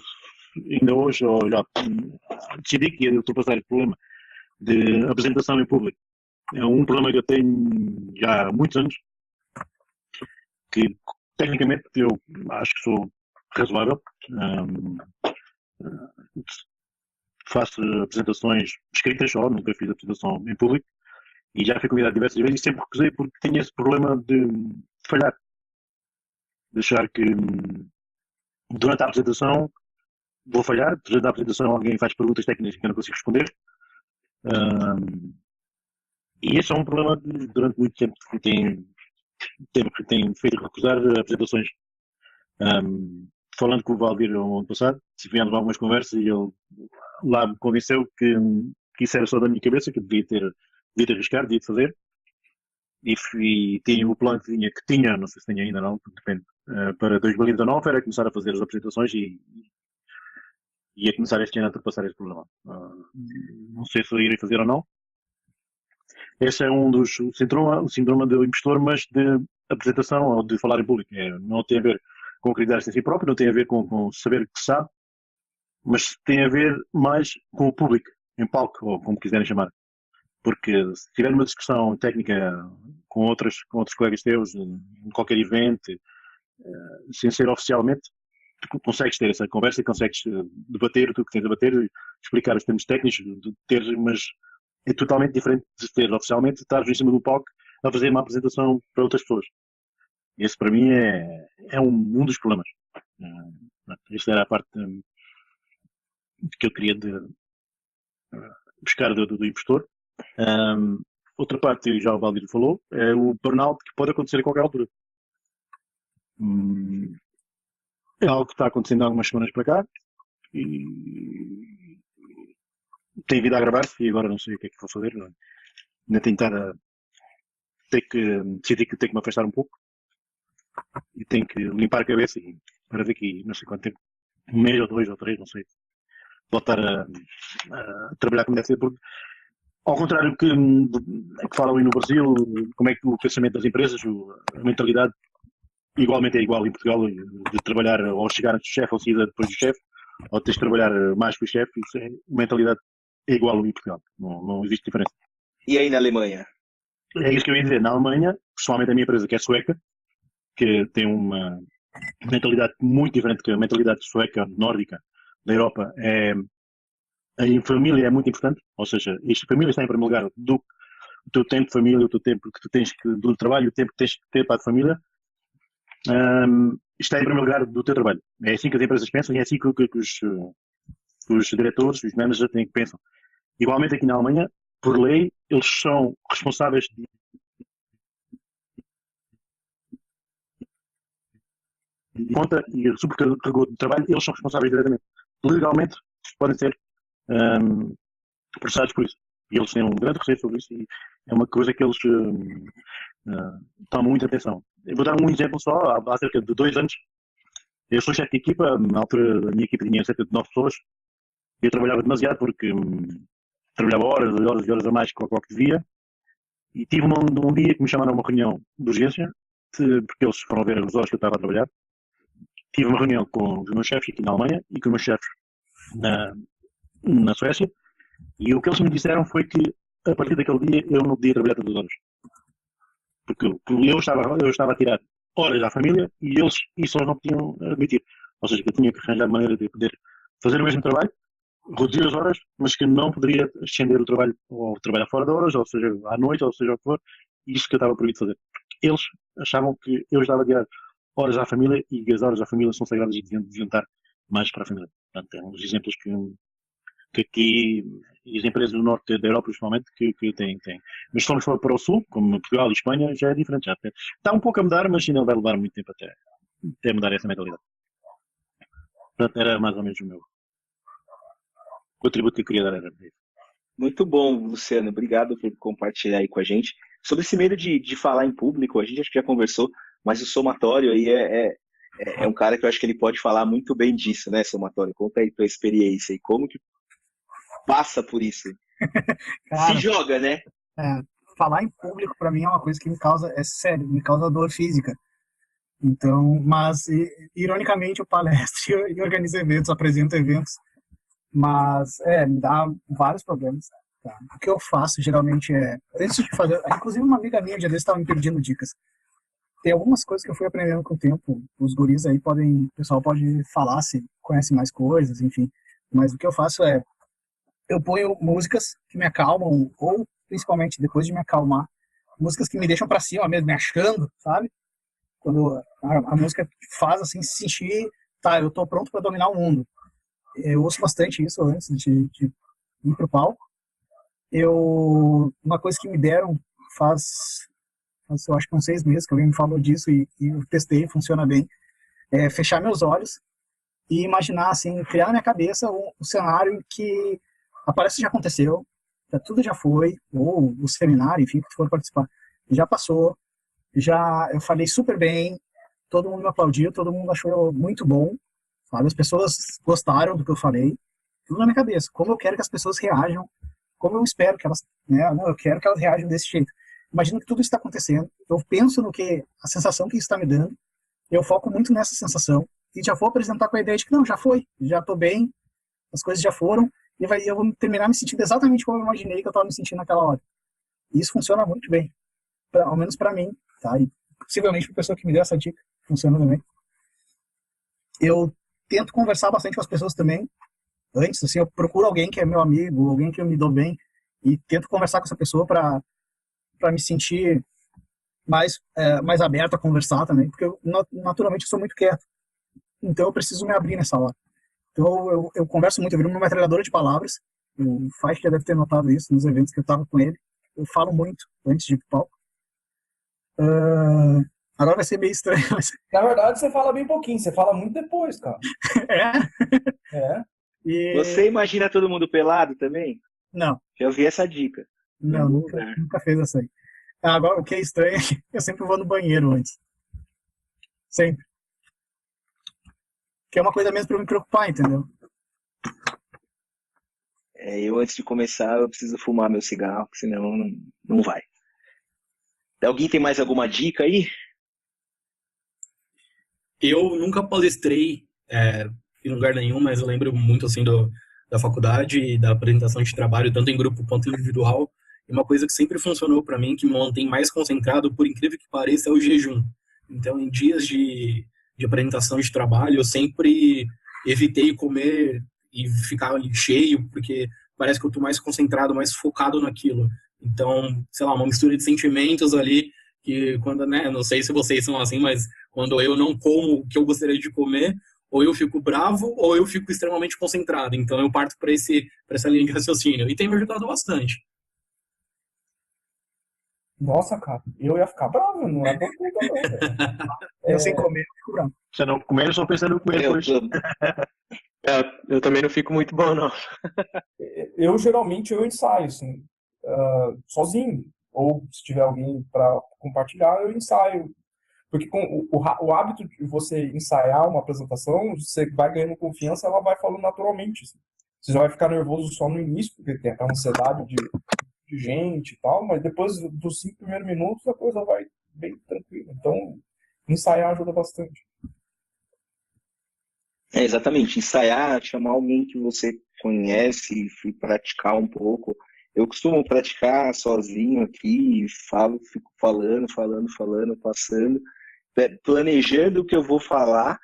ainda hoje, já decidi que ia ultrapassar esse problema de apresentação em público. É um problema que eu tenho já há muitos anos, que tecnicamente eu acho que sou razoável. Faço apresentações escritas só, nunca fiz apresentação em público e já fui convidado diversas vezes e sempre recusei porque tinha esse problema de falhar, de achar que durante a apresentação vou falhar, durante a apresentação alguém faz perguntas técnicas que eu não consigo responder. E esse é um problema de, durante muito tempo que tem feito recusar apresentações. Falando com o Valdir no ano passado, tivemos algumas conversas e ele lá me convenceu que isso era só da minha cabeça, que eu devia ter arriscado, devia fazer. E tinha o plano que tinha, não sei se tinha ainda não, depende, para 2019 era começar a fazer as apresentações e ia começar este ano a ultrapassar esse problema. Não sei se eu irei fazer ou não. Esse é um dos o síndrome do impostor, mas de apresentação ou de falar em público. Não tem a ver com acreditar-se em si próprio, não tem a ver com saber que sabe, mas tem a ver mais com o público, em palco, ou como quiserem chamar. Porque se tiver uma discussão técnica com outros colegas teus, em qualquer evento, sem ser oficialmente, tu consegues ter essa conversa e consegues debater tudo o que tens a debater, explicar os termos técnicos, mas é totalmente diferente de ter oficialmente, estar em cima do palco a fazer uma apresentação para outras pessoas. Esse para mim é um dos problemas. Esta era a parte que eu queria buscar do impostor. Outra parte, já o Valdir falou, é o burnout que pode acontecer a qualquer altura. É algo que está acontecendo há algumas semanas para cá e tem vindo a agravar-se e agora não sei o que é que vou fazer. Ainda tentar decidir que tenho que me afastar um pouco e tenho que limpar a cabeça e para daqui não sei quanto tempo, um mês ou 2 ou 3, não sei, voltar a trabalhar como deve ser, porque ao contrário que falam aí no Brasil, como é que o pensamento das empresas, a mentalidade igualmente é igual em Portugal, de trabalhar ou chegar antes do chefe ou sair depois do chefe, ou tens de trabalhar mais que o chefe, isso a mentalidade é igual em Portugal, não existe diferença. E aí na Alemanha? É isso que eu ia dizer, na Alemanha, pessoalmente a minha empresa que é sueca, que tem uma mentalidade muito diferente que a mentalidade sueca, nórdica, da Europa, a família é muito importante, ou seja, a família está em primeiro lugar do teu tempo de família, o teu tempo que tu tens do trabalho, o tempo que tens que ter para a família, está em primeiro lugar do teu trabalho. É assim que as empresas pensam e é assim que os diretores, os managers têm que pensam. Igualmente aqui na Alemanha, por lei, eles são responsáveis de conta e sobrecarregou de trabalho, eles são responsáveis diretamente. Legalmente, podem ser processados por isso. E eles têm um grande receio sobre isso e é uma coisa que eles tomam muita atenção. Eu vou dar um exemplo só. Há cerca de 2 anos, eu sou chefe de equipa, na altura a minha equipa tinha cerca de 9 pessoas. Eu trabalhava demasiado porque trabalhava horas e horas a mais que o que devia. E tive um dia que me chamaram a uma reunião de urgência, porque eles foram ver os horas que eu estava a trabalhar. tive uma reunião com os meus chefes aqui na Alemanha e com os meus chefes na Suécia, e o que eles me disseram foi que a partir daquele dia eu não podia trabalhar todas as horas. Porque eu estava a tirar horas à família e eles isso eles não podiam admitir. Ou seja, que eu tinha que arranjar maneira de poder fazer o mesmo trabalho, reduzir as horas, mas que não poderia estender o trabalho ou trabalhar fora de horas, ou seja, à noite, ou seja o que for, isso que eu estava proibido fazer. Eles achavam que eu estava a tirar horas à família e as horas à família são sagradas e deviam estar mais para a família. Portanto, é um dos exemplos que aqui, e as empresas do norte da Europa principalmente, que têm. Mas se formos para o sul, como Portugal e Espanha, já é diferente. Já está um pouco a mudar, mas ainda vai levar muito tempo até mudar essa mentalidade. Portanto, era mais ou menos o meu contributo que eu queria dar. Era isso. Muito bom, Luciano. Obrigado por compartilhar aí com a gente. Sobre esse medo de falar em público, a gente acho que já conversou, mas o Somatório aí é um cara que eu acho que ele pode falar muito bem disso, né, Somatório? Conta aí tua experiência e como que passa por isso. Cara, Se joga, né? falar em público para mim é uma coisa que me causa, é sério, me causa dor física. Então, mas ironicamente eu palestro e organizo eventos, apresento eventos, mas me dá vários problemas. Tá? O que eu faço geralmente antes de fazer, inclusive uma amiga minha um dia desse estava me pedindo dicas. Tem algumas coisas que eu fui aprendendo com o tempo. Os guris aí o pessoal pode falar se conhece mais coisas, enfim. Mas o que eu faço eu ponho músicas que me acalmam, ou principalmente depois de me acalmar, músicas que me deixam para cima mesmo, me achando, sabe? Quando a música faz assim se sentir, tá, eu tô pronto para dominar o mundo. Eu ouço bastante isso antes de ir pro palco. Uma coisa que me deram eu acho que uns 6 meses que alguém me falou disso e eu testei, funciona bem, é fechar meus olhos e imaginar, assim, criar na minha cabeça um cenário que a palestra já aconteceu, tudo já foi, ou o seminário, enfim, que tu for participar, já passou, eu falei super bem, todo mundo me aplaudiu, todo mundo achou muito bom, sabe? As pessoas gostaram do que eu falei, tudo na minha cabeça, como eu quero que as pessoas reajam, como eu espero que elas, né, não, eu quero que elas reajam desse jeito. Imagino que tudo isso está acontecendo, eu penso a sensação que isso está me dando, eu foco muito nessa sensação, e já vou apresentar com a ideia de que não, já foi, já estou bem, as coisas já foram, e eu vou terminar me sentindo exatamente como eu imaginei que eu estava me sentindo naquela hora. E isso funciona muito bem, ao menos para mim, tá? E possivelmente para a pessoa que me deu essa dica, funciona também. Eu tento conversar bastante com as pessoas também, antes, assim, eu procuro alguém que é meu amigo, alguém que eu me dou bem, e tento conversar com essa pessoa para me sentir mais aberto a conversar também, porque naturalmente eu sou muito quieto, então eu preciso me abrir nessa hora. Então eu converso muito, eu viro uma metralhadora de palavras, o Faixa já deve ter notado isso nos eventos que eu estava com ele, eu falo muito antes de ir pro palco. Agora vai ser meio estranho, mas... Na verdade, você fala bem pouquinho, você fala muito depois, cara. É? Você imagina todo mundo pelado também? Não. Já ouvi essa dica. Não, nunca fez essa aí. Agora, o que é estranho é que eu sempre vou no banheiro antes. Sempre. Que é uma coisa mesmo pra eu me preocupar, entendeu? Eu, antes de começar, eu preciso fumar meu cigarro, senão não vai. Alguém tem mais alguma dica aí? Eu nunca palestrei em lugar nenhum, mas eu lembro muito assim da faculdade e da apresentação de trabalho, tanto em grupo quanto individual. E uma coisa que sempre funcionou para mim, que me mantém mais concentrado, por incrível que pareça, é o jejum. Então, em dias de apresentação de trabalho, eu sempre evitei comer e ficar cheio, porque parece que eu estou mais concentrado, mais focado naquilo. Então, sei lá, uma mistura de sentimentos ali, que quando, né, não sei se vocês são assim, mas quando eu não como o que eu gostaria de comer, ou eu fico bravo, ou eu fico extremamente concentrado. Então, eu parto para essa linha de raciocínio. E tem me ajudado bastante. Nossa, cara, eu ia ficar bravo, não é bom não, velho. Eu sem comer, eu fico bravo. Se não comer, só pensando em comer depois. Eu também não fico muito bom, não. Eu geralmente ensaio, assim, sozinho. Ou se tiver alguém para compartilhar, eu ensaio. Porque com o hábito de você ensaiar uma apresentação, você vai ganhando confiança, ela vai falando naturalmente. Assim. Você já vai ficar nervoso só no início, porque tem aquela ansiedade de gente e tal, mas depois dos 5 primeiros minutos a coisa vai bem tranquila. Então, ensaiar ajuda bastante. Exatamente, ensaiar, chamar alguém que você conhece e praticar um pouco. Eu costumo praticar sozinho aqui, falo, fico falando, passando, planejando o que eu vou falar.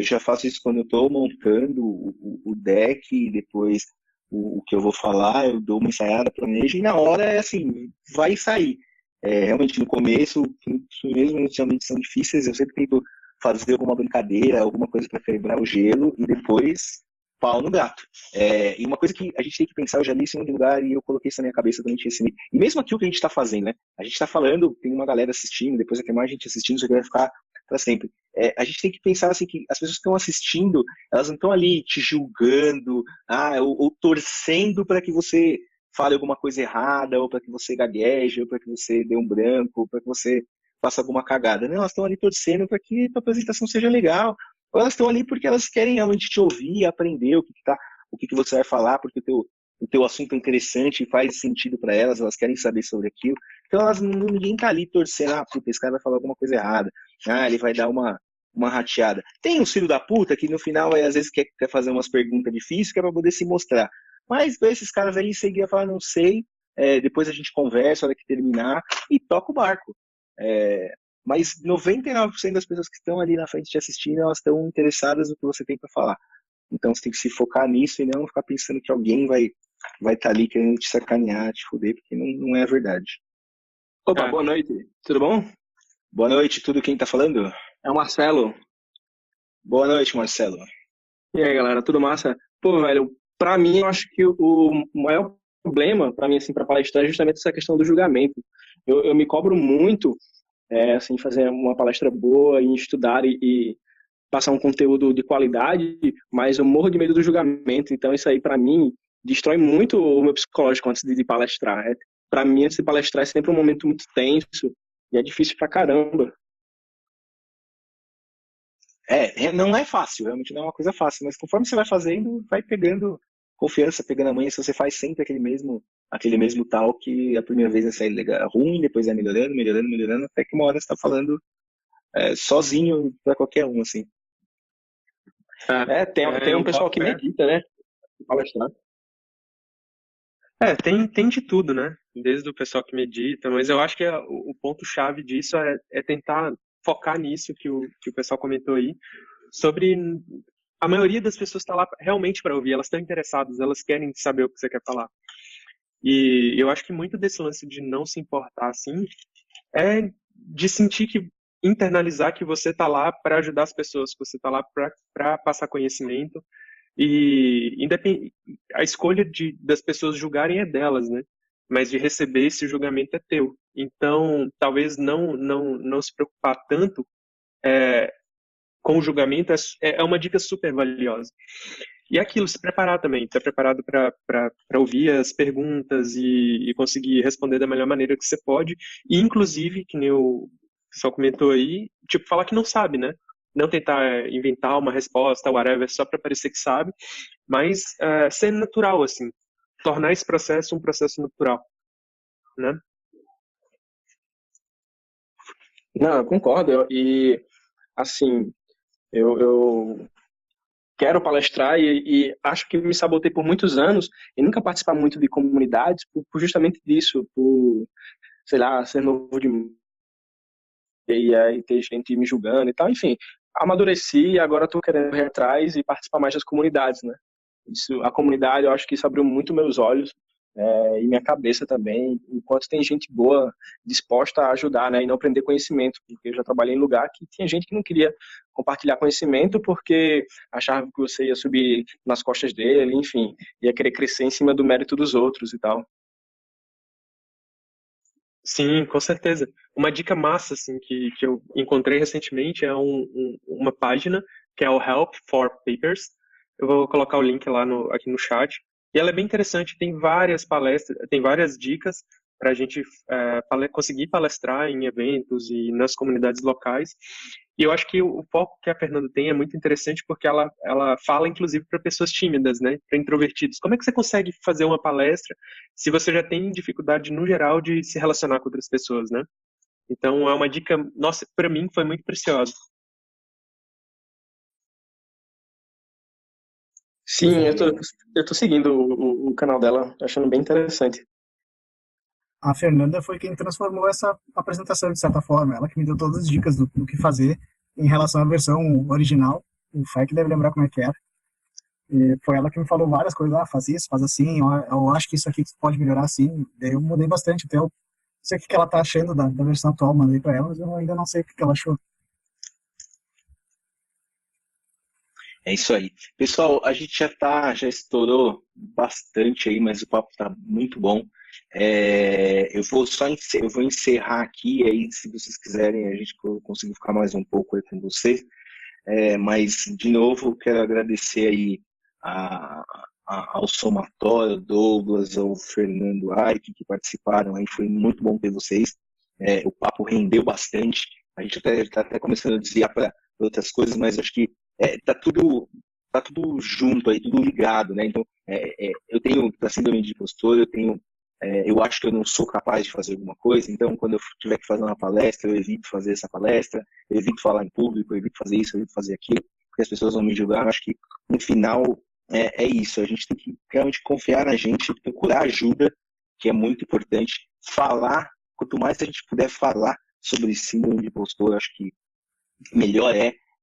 Já faço isso quando eu estou montando o deck, depois o que eu vou falar, eu dou uma ensaiada, planejo, e na hora é assim, vai sair. Realmente no começo, mesmo inicialmente são difíceis, eu sempre tento fazer alguma brincadeira, alguma coisa para quebrar o gelo, e depois pau no gato. E uma coisa que a gente tem que pensar, eu já li isso em um lugar e eu coloquei isso na minha cabeça durante esse mês. E mesmo aquilo que a gente está fazendo, né? A gente está falando, tem uma galera assistindo, depois vai ter mais gente assistindo, isso aqui vai ficar para sempre. A gente tem que pensar assim que as pessoas que estão assistindo, elas não estão ali te julgando, ou torcendo para que você fale alguma coisa errada, ou para que você gagueje, ou para que você dê um branco, ou para que você faça alguma cagada. Não, elas estão ali torcendo para que a apresentação seja legal, ou elas estão ali porque elas querem realmente te ouvir e aprender o que você vai falar, porque o teu assunto é interessante e faz sentido para elas querem saber sobre aquilo. Então ninguém tá ali torcendo, puta, esse cara vai falar alguma coisa errada, ele vai dar uma rateada. Tem um filho da puta que no final às vezes quer fazer umas perguntas difíceis que é para poder se mostrar. Mas esses caras aí seguiam falar, não sei, depois a gente conversa, a hora que terminar, e toca o barco. Mas 99% das pessoas que estão ali na frente te assistindo, elas estão interessadas no que você tem para falar. Então você tem que se focar nisso e não ficar pensando que alguém vai estar ali querendo te sacanear, te fuder, porque não é a verdade. Opa, boa noite. Tudo bom? Boa noite, tudo quem tá falando? É o Marcelo. Boa noite, Marcelo. E aí, galera, tudo massa? Pô, velho, pra mim, eu acho que o maior problema, pra mim, assim, pra palestrar é justamente essa questão do julgamento. Eu me cobro muito, assim, fazer uma palestra boa e estudar e passar um conteúdo de qualidade, mas eu morro de medo do julgamento. Então, isso aí, pra mim, destrói muito o meu psicológico antes de palestrar. Pra mim, antes de palestrar, é sempre um momento muito tenso e é difícil pra caramba. Não é fácil, realmente não é uma coisa fácil, mas conforme você vai fazendo, vai pegando confiança, pegando a manha, se você faz sempre aquele mesmo tal que a primeira vez vai sair legal, ruim, depois vai melhorando, até que uma hora você está falando sozinho para qualquer um, assim. Tem um pessoal que medita, né? Palestrar. Tem de tudo, né? Desde o pessoal que medita, mas eu acho que o ponto-chave disso é tentar focar nisso que o pessoal comentou aí, sobre a maioria das pessoas está lá realmente para ouvir, elas estão interessadas, elas querem saber o que você quer falar. E eu acho que muito desse lance de não se importar assim é de sentir que internalizar que você está lá para ajudar as pessoas, que você está lá para passar conhecimento e a escolha das pessoas julgarem é delas, né? Mas de receber esse julgamento é teu. Então, talvez não se preocupar tanto com o julgamento é uma dica super valiosa. E aquilo, se preparar também, estar preparado para ouvir as perguntas e conseguir responder da melhor maneira que você pode. E, inclusive, que nem o pessoal comentou aí, tipo, falar que não sabe, né? Não tentar inventar uma resposta, whatever, só para parecer que sabe, mas ser natural, assim. Tornar esse processo um processo natural, né? Não, eu concordo. E, assim, eu quero palestrar e acho que me sabotei por muitos anos e nunca participar muito de comunidades por justamente disso, por, sei lá, ser novo de e aí ter gente me julgando e tal. Enfim, amadureci e agora estou querendo ir atrás e participar mais das comunidades, né? A comunidade, eu acho que isso abriu muito meus olhos e minha cabeça também, enquanto tem gente boa disposta a ajudar, né, e não aprender conhecimento, porque eu já trabalhei em lugar que tinha gente que não queria compartilhar conhecimento porque achava que você ia subir nas costas dele, enfim, ia querer crescer em cima do mérito dos outros e tal. Sim, com certeza. Uma dica massa assim, que eu encontrei recentemente é uma página que é o Help for Papers. Eu vou colocar o link lá aqui no chat. E ela é bem interessante, tem várias palestras, tem várias dicas para a gente conseguir palestrar em eventos e nas comunidades locais. E eu acho que o foco que a Fernanda tem é muito interessante porque ela fala, inclusive, para pessoas tímidas, né? Para introvertidos. Como é que você consegue fazer uma palestra se você já tem dificuldade, no geral, de se relacionar com outras pessoas, né? Então, é uma dica, nossa, para mim foi muito preciosa. Sim, eu tô seguindo o canal dela, tô achando bem interessante. A Fernanda foi quem transformou essa apresentação, de certa forma. Ela que me deu todas as dicas do que fazer em relação à versão original. O Fike deve lembrar como é que era. E foi ela que me falou várias coisas. Faz isso, faz assim. Eu acho que isso aqui pode melhorar assim. Daí eu mudei bastante. Até eu não sei o que ela tá achando da versão atual. Mandei pra ela, mas eu ainda não sei o que ela achou. É isso aí. Pessoal, a gente já estourou bastante aí, mas o papo tá muito bom. Eu vou encerrar aqui, aí se vocês quiserem, a gente conseguir ficar mais um pouco aí com vocês. Mas, de novo, quero agradecer aí ao Somatório, Douglas, ao Fernando Aike, que participaram aí, foi muito bom ter vocês. O papo rendeu bastante, a gente está até começando a desviar para outras coisas, mas acho que tá tudo junto aí, tudo ligado, né? Então, eu tenho a síndrome de impostor, eu acho que eu não sou capaz de fazer alguma coisa, então quando eu tiver que fazer uma palestra, eu evito fazer essa palestra, eu evito falar em público, eu evito fazer isso, eu evito fazer aquilo, porque as pessoas vão me julgar. Eu acho que, no final, é isso, a gente tem que realmente confiar na gente, procurar ajuda, que é muito importante, falar, quanto mais a gente puder falar sobre síndrome de impostor, eu acho que melhor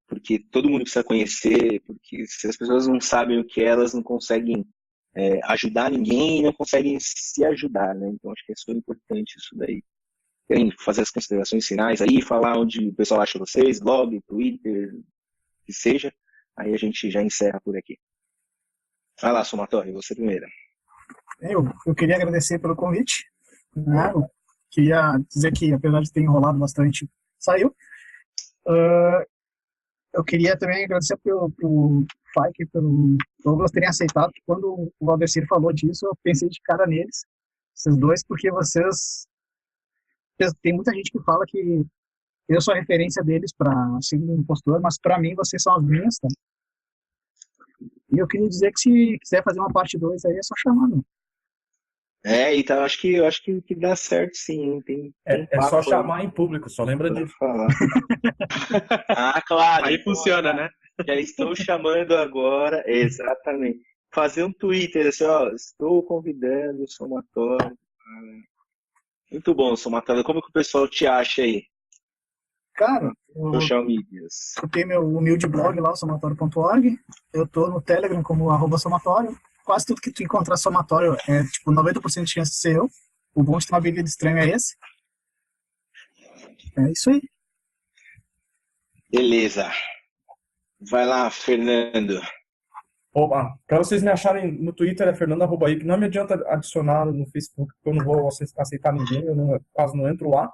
porque todo mundo precisa conhecer, porque se as pessoas não sabem o que é, elas não conseguem ajudar ninguém e não conseguem se ajudar, né? Então acho que é super importante isso daí. Querem fazer as considerações finais aí, falar onde o pessoal acha vocês, blog, Twitter, que seja, aí a gente já encerra por aqui. Vai lá, Somatório, você primeiro. Eu queria agradecer pelo convite, né? Eu queria dizer que, apesar de ter enrolado bastante, saiu. Eu queria também agradecer pro Fike e pelo Douglas terem aceitado, que quando o Valdecir falou disso, eu pensei de cara neles, esses dois, porque tem muita gente que fala que eu sou a referência deles para síndrome do impostor, mas para mim vocês são as minhas, tá? E eu queria dizer que se quiser fazer uma parte 2 aí, é só chamar, né? Então eu acho que dá certo, sim. Tem só chamar em público, só lembra disso. Falar. Claro. Aí funciona, né? Já estou chamando agora, exatamente. Fazer um Twitter, assim, estou convidando o Somatório. Muito bom, Somatório. Como que o pessoal te acha aí? Cara, Social medias. Eu tenho meu humilde blog lá, somatório.org. Eu tô no Telegram como @somatório. Quase tudo que tu encontrar somatório é tipo 90% de chance de ser eu. O bom de ter uma Bíblia de estranho é esse. É isso aí. Beleza. Vai lá, Fernando. Opa, para vocês me acharem no Twitter é Fernando@ic. Não me adianta adicionar no Facebook, porque eu não vou aceitar ninguém, quase não entro lá.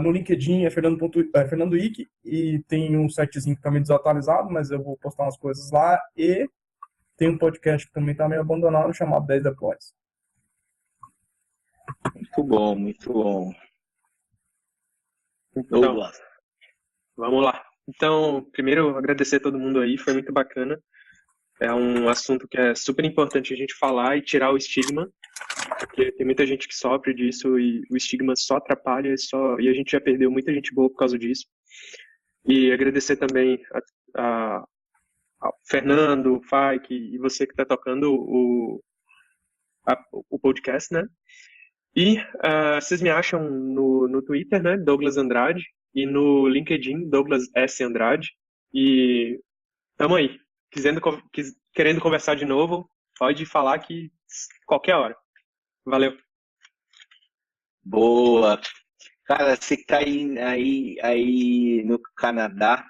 No LinkedIn é Fernando Ick, e tem um sitezinho que está meio desatualizado, mas eu vou postar umas coisas lá. E tem um podcast que também está meio abandonado, chamado 10 Deploys. Muito bom, muito bom. Então, vamos lá. Então, primeiro, agradecer a todo mundo aí, foi muito bacana. É um assunto que é super importante a gente falar e tirar o estigma, porque tem muita gente que sofre disso e o estigma só atrapalha e a gente já perdeu muita gente boa por causa disso. E agradecer também ao Fernando, o Fike e você que está tocando o podcast, né? E vocês me acham no Twitter, né? Douglas Andrade, e no LinkedIn, Douglas S. Andrade. E tamo aí. Querendo conversar de novo, pode falar aqui qualquer hora. Valeu. Boa. Cara, você tá aí no Canadá,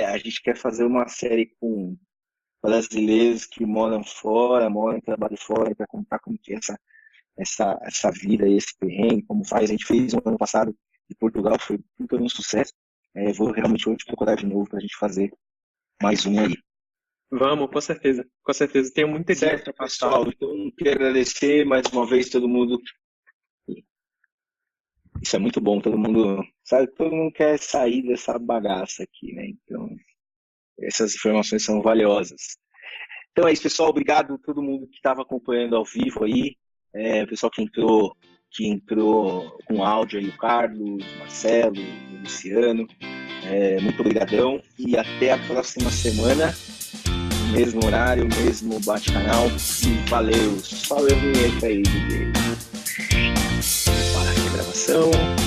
a gente quer fazer uma série com brasileiros que moram fora, trabalham fora, para contar como que é essa vida, esse perrengue, como faz. A gente fez um ano passado de Portugal, foi todo um sucesso. Vou realmente hoje procurar de novo para a gente fazer mais um aí. Vamos, com certeza. Com certeza. Tenho muita ideia para passar. Pessoal, então quero agradecer mais uma vez todo mundo. Isso é muito bom, todo mundo quer sair dessa bagaça aqui, né? Então, essas informações são valiosas. Então é isso, pessoal. Obrigado a todo mundo que estava acompanhando ao vivo aí. O pessoal que entrou com áudio aí, o Carlos, o Marcelo, o Luciano. Muito obrigadão e até a próxima semana. mesmo horário, mesmo bate-canal. E valeu, vinheta aí, DJ. Para a gravação.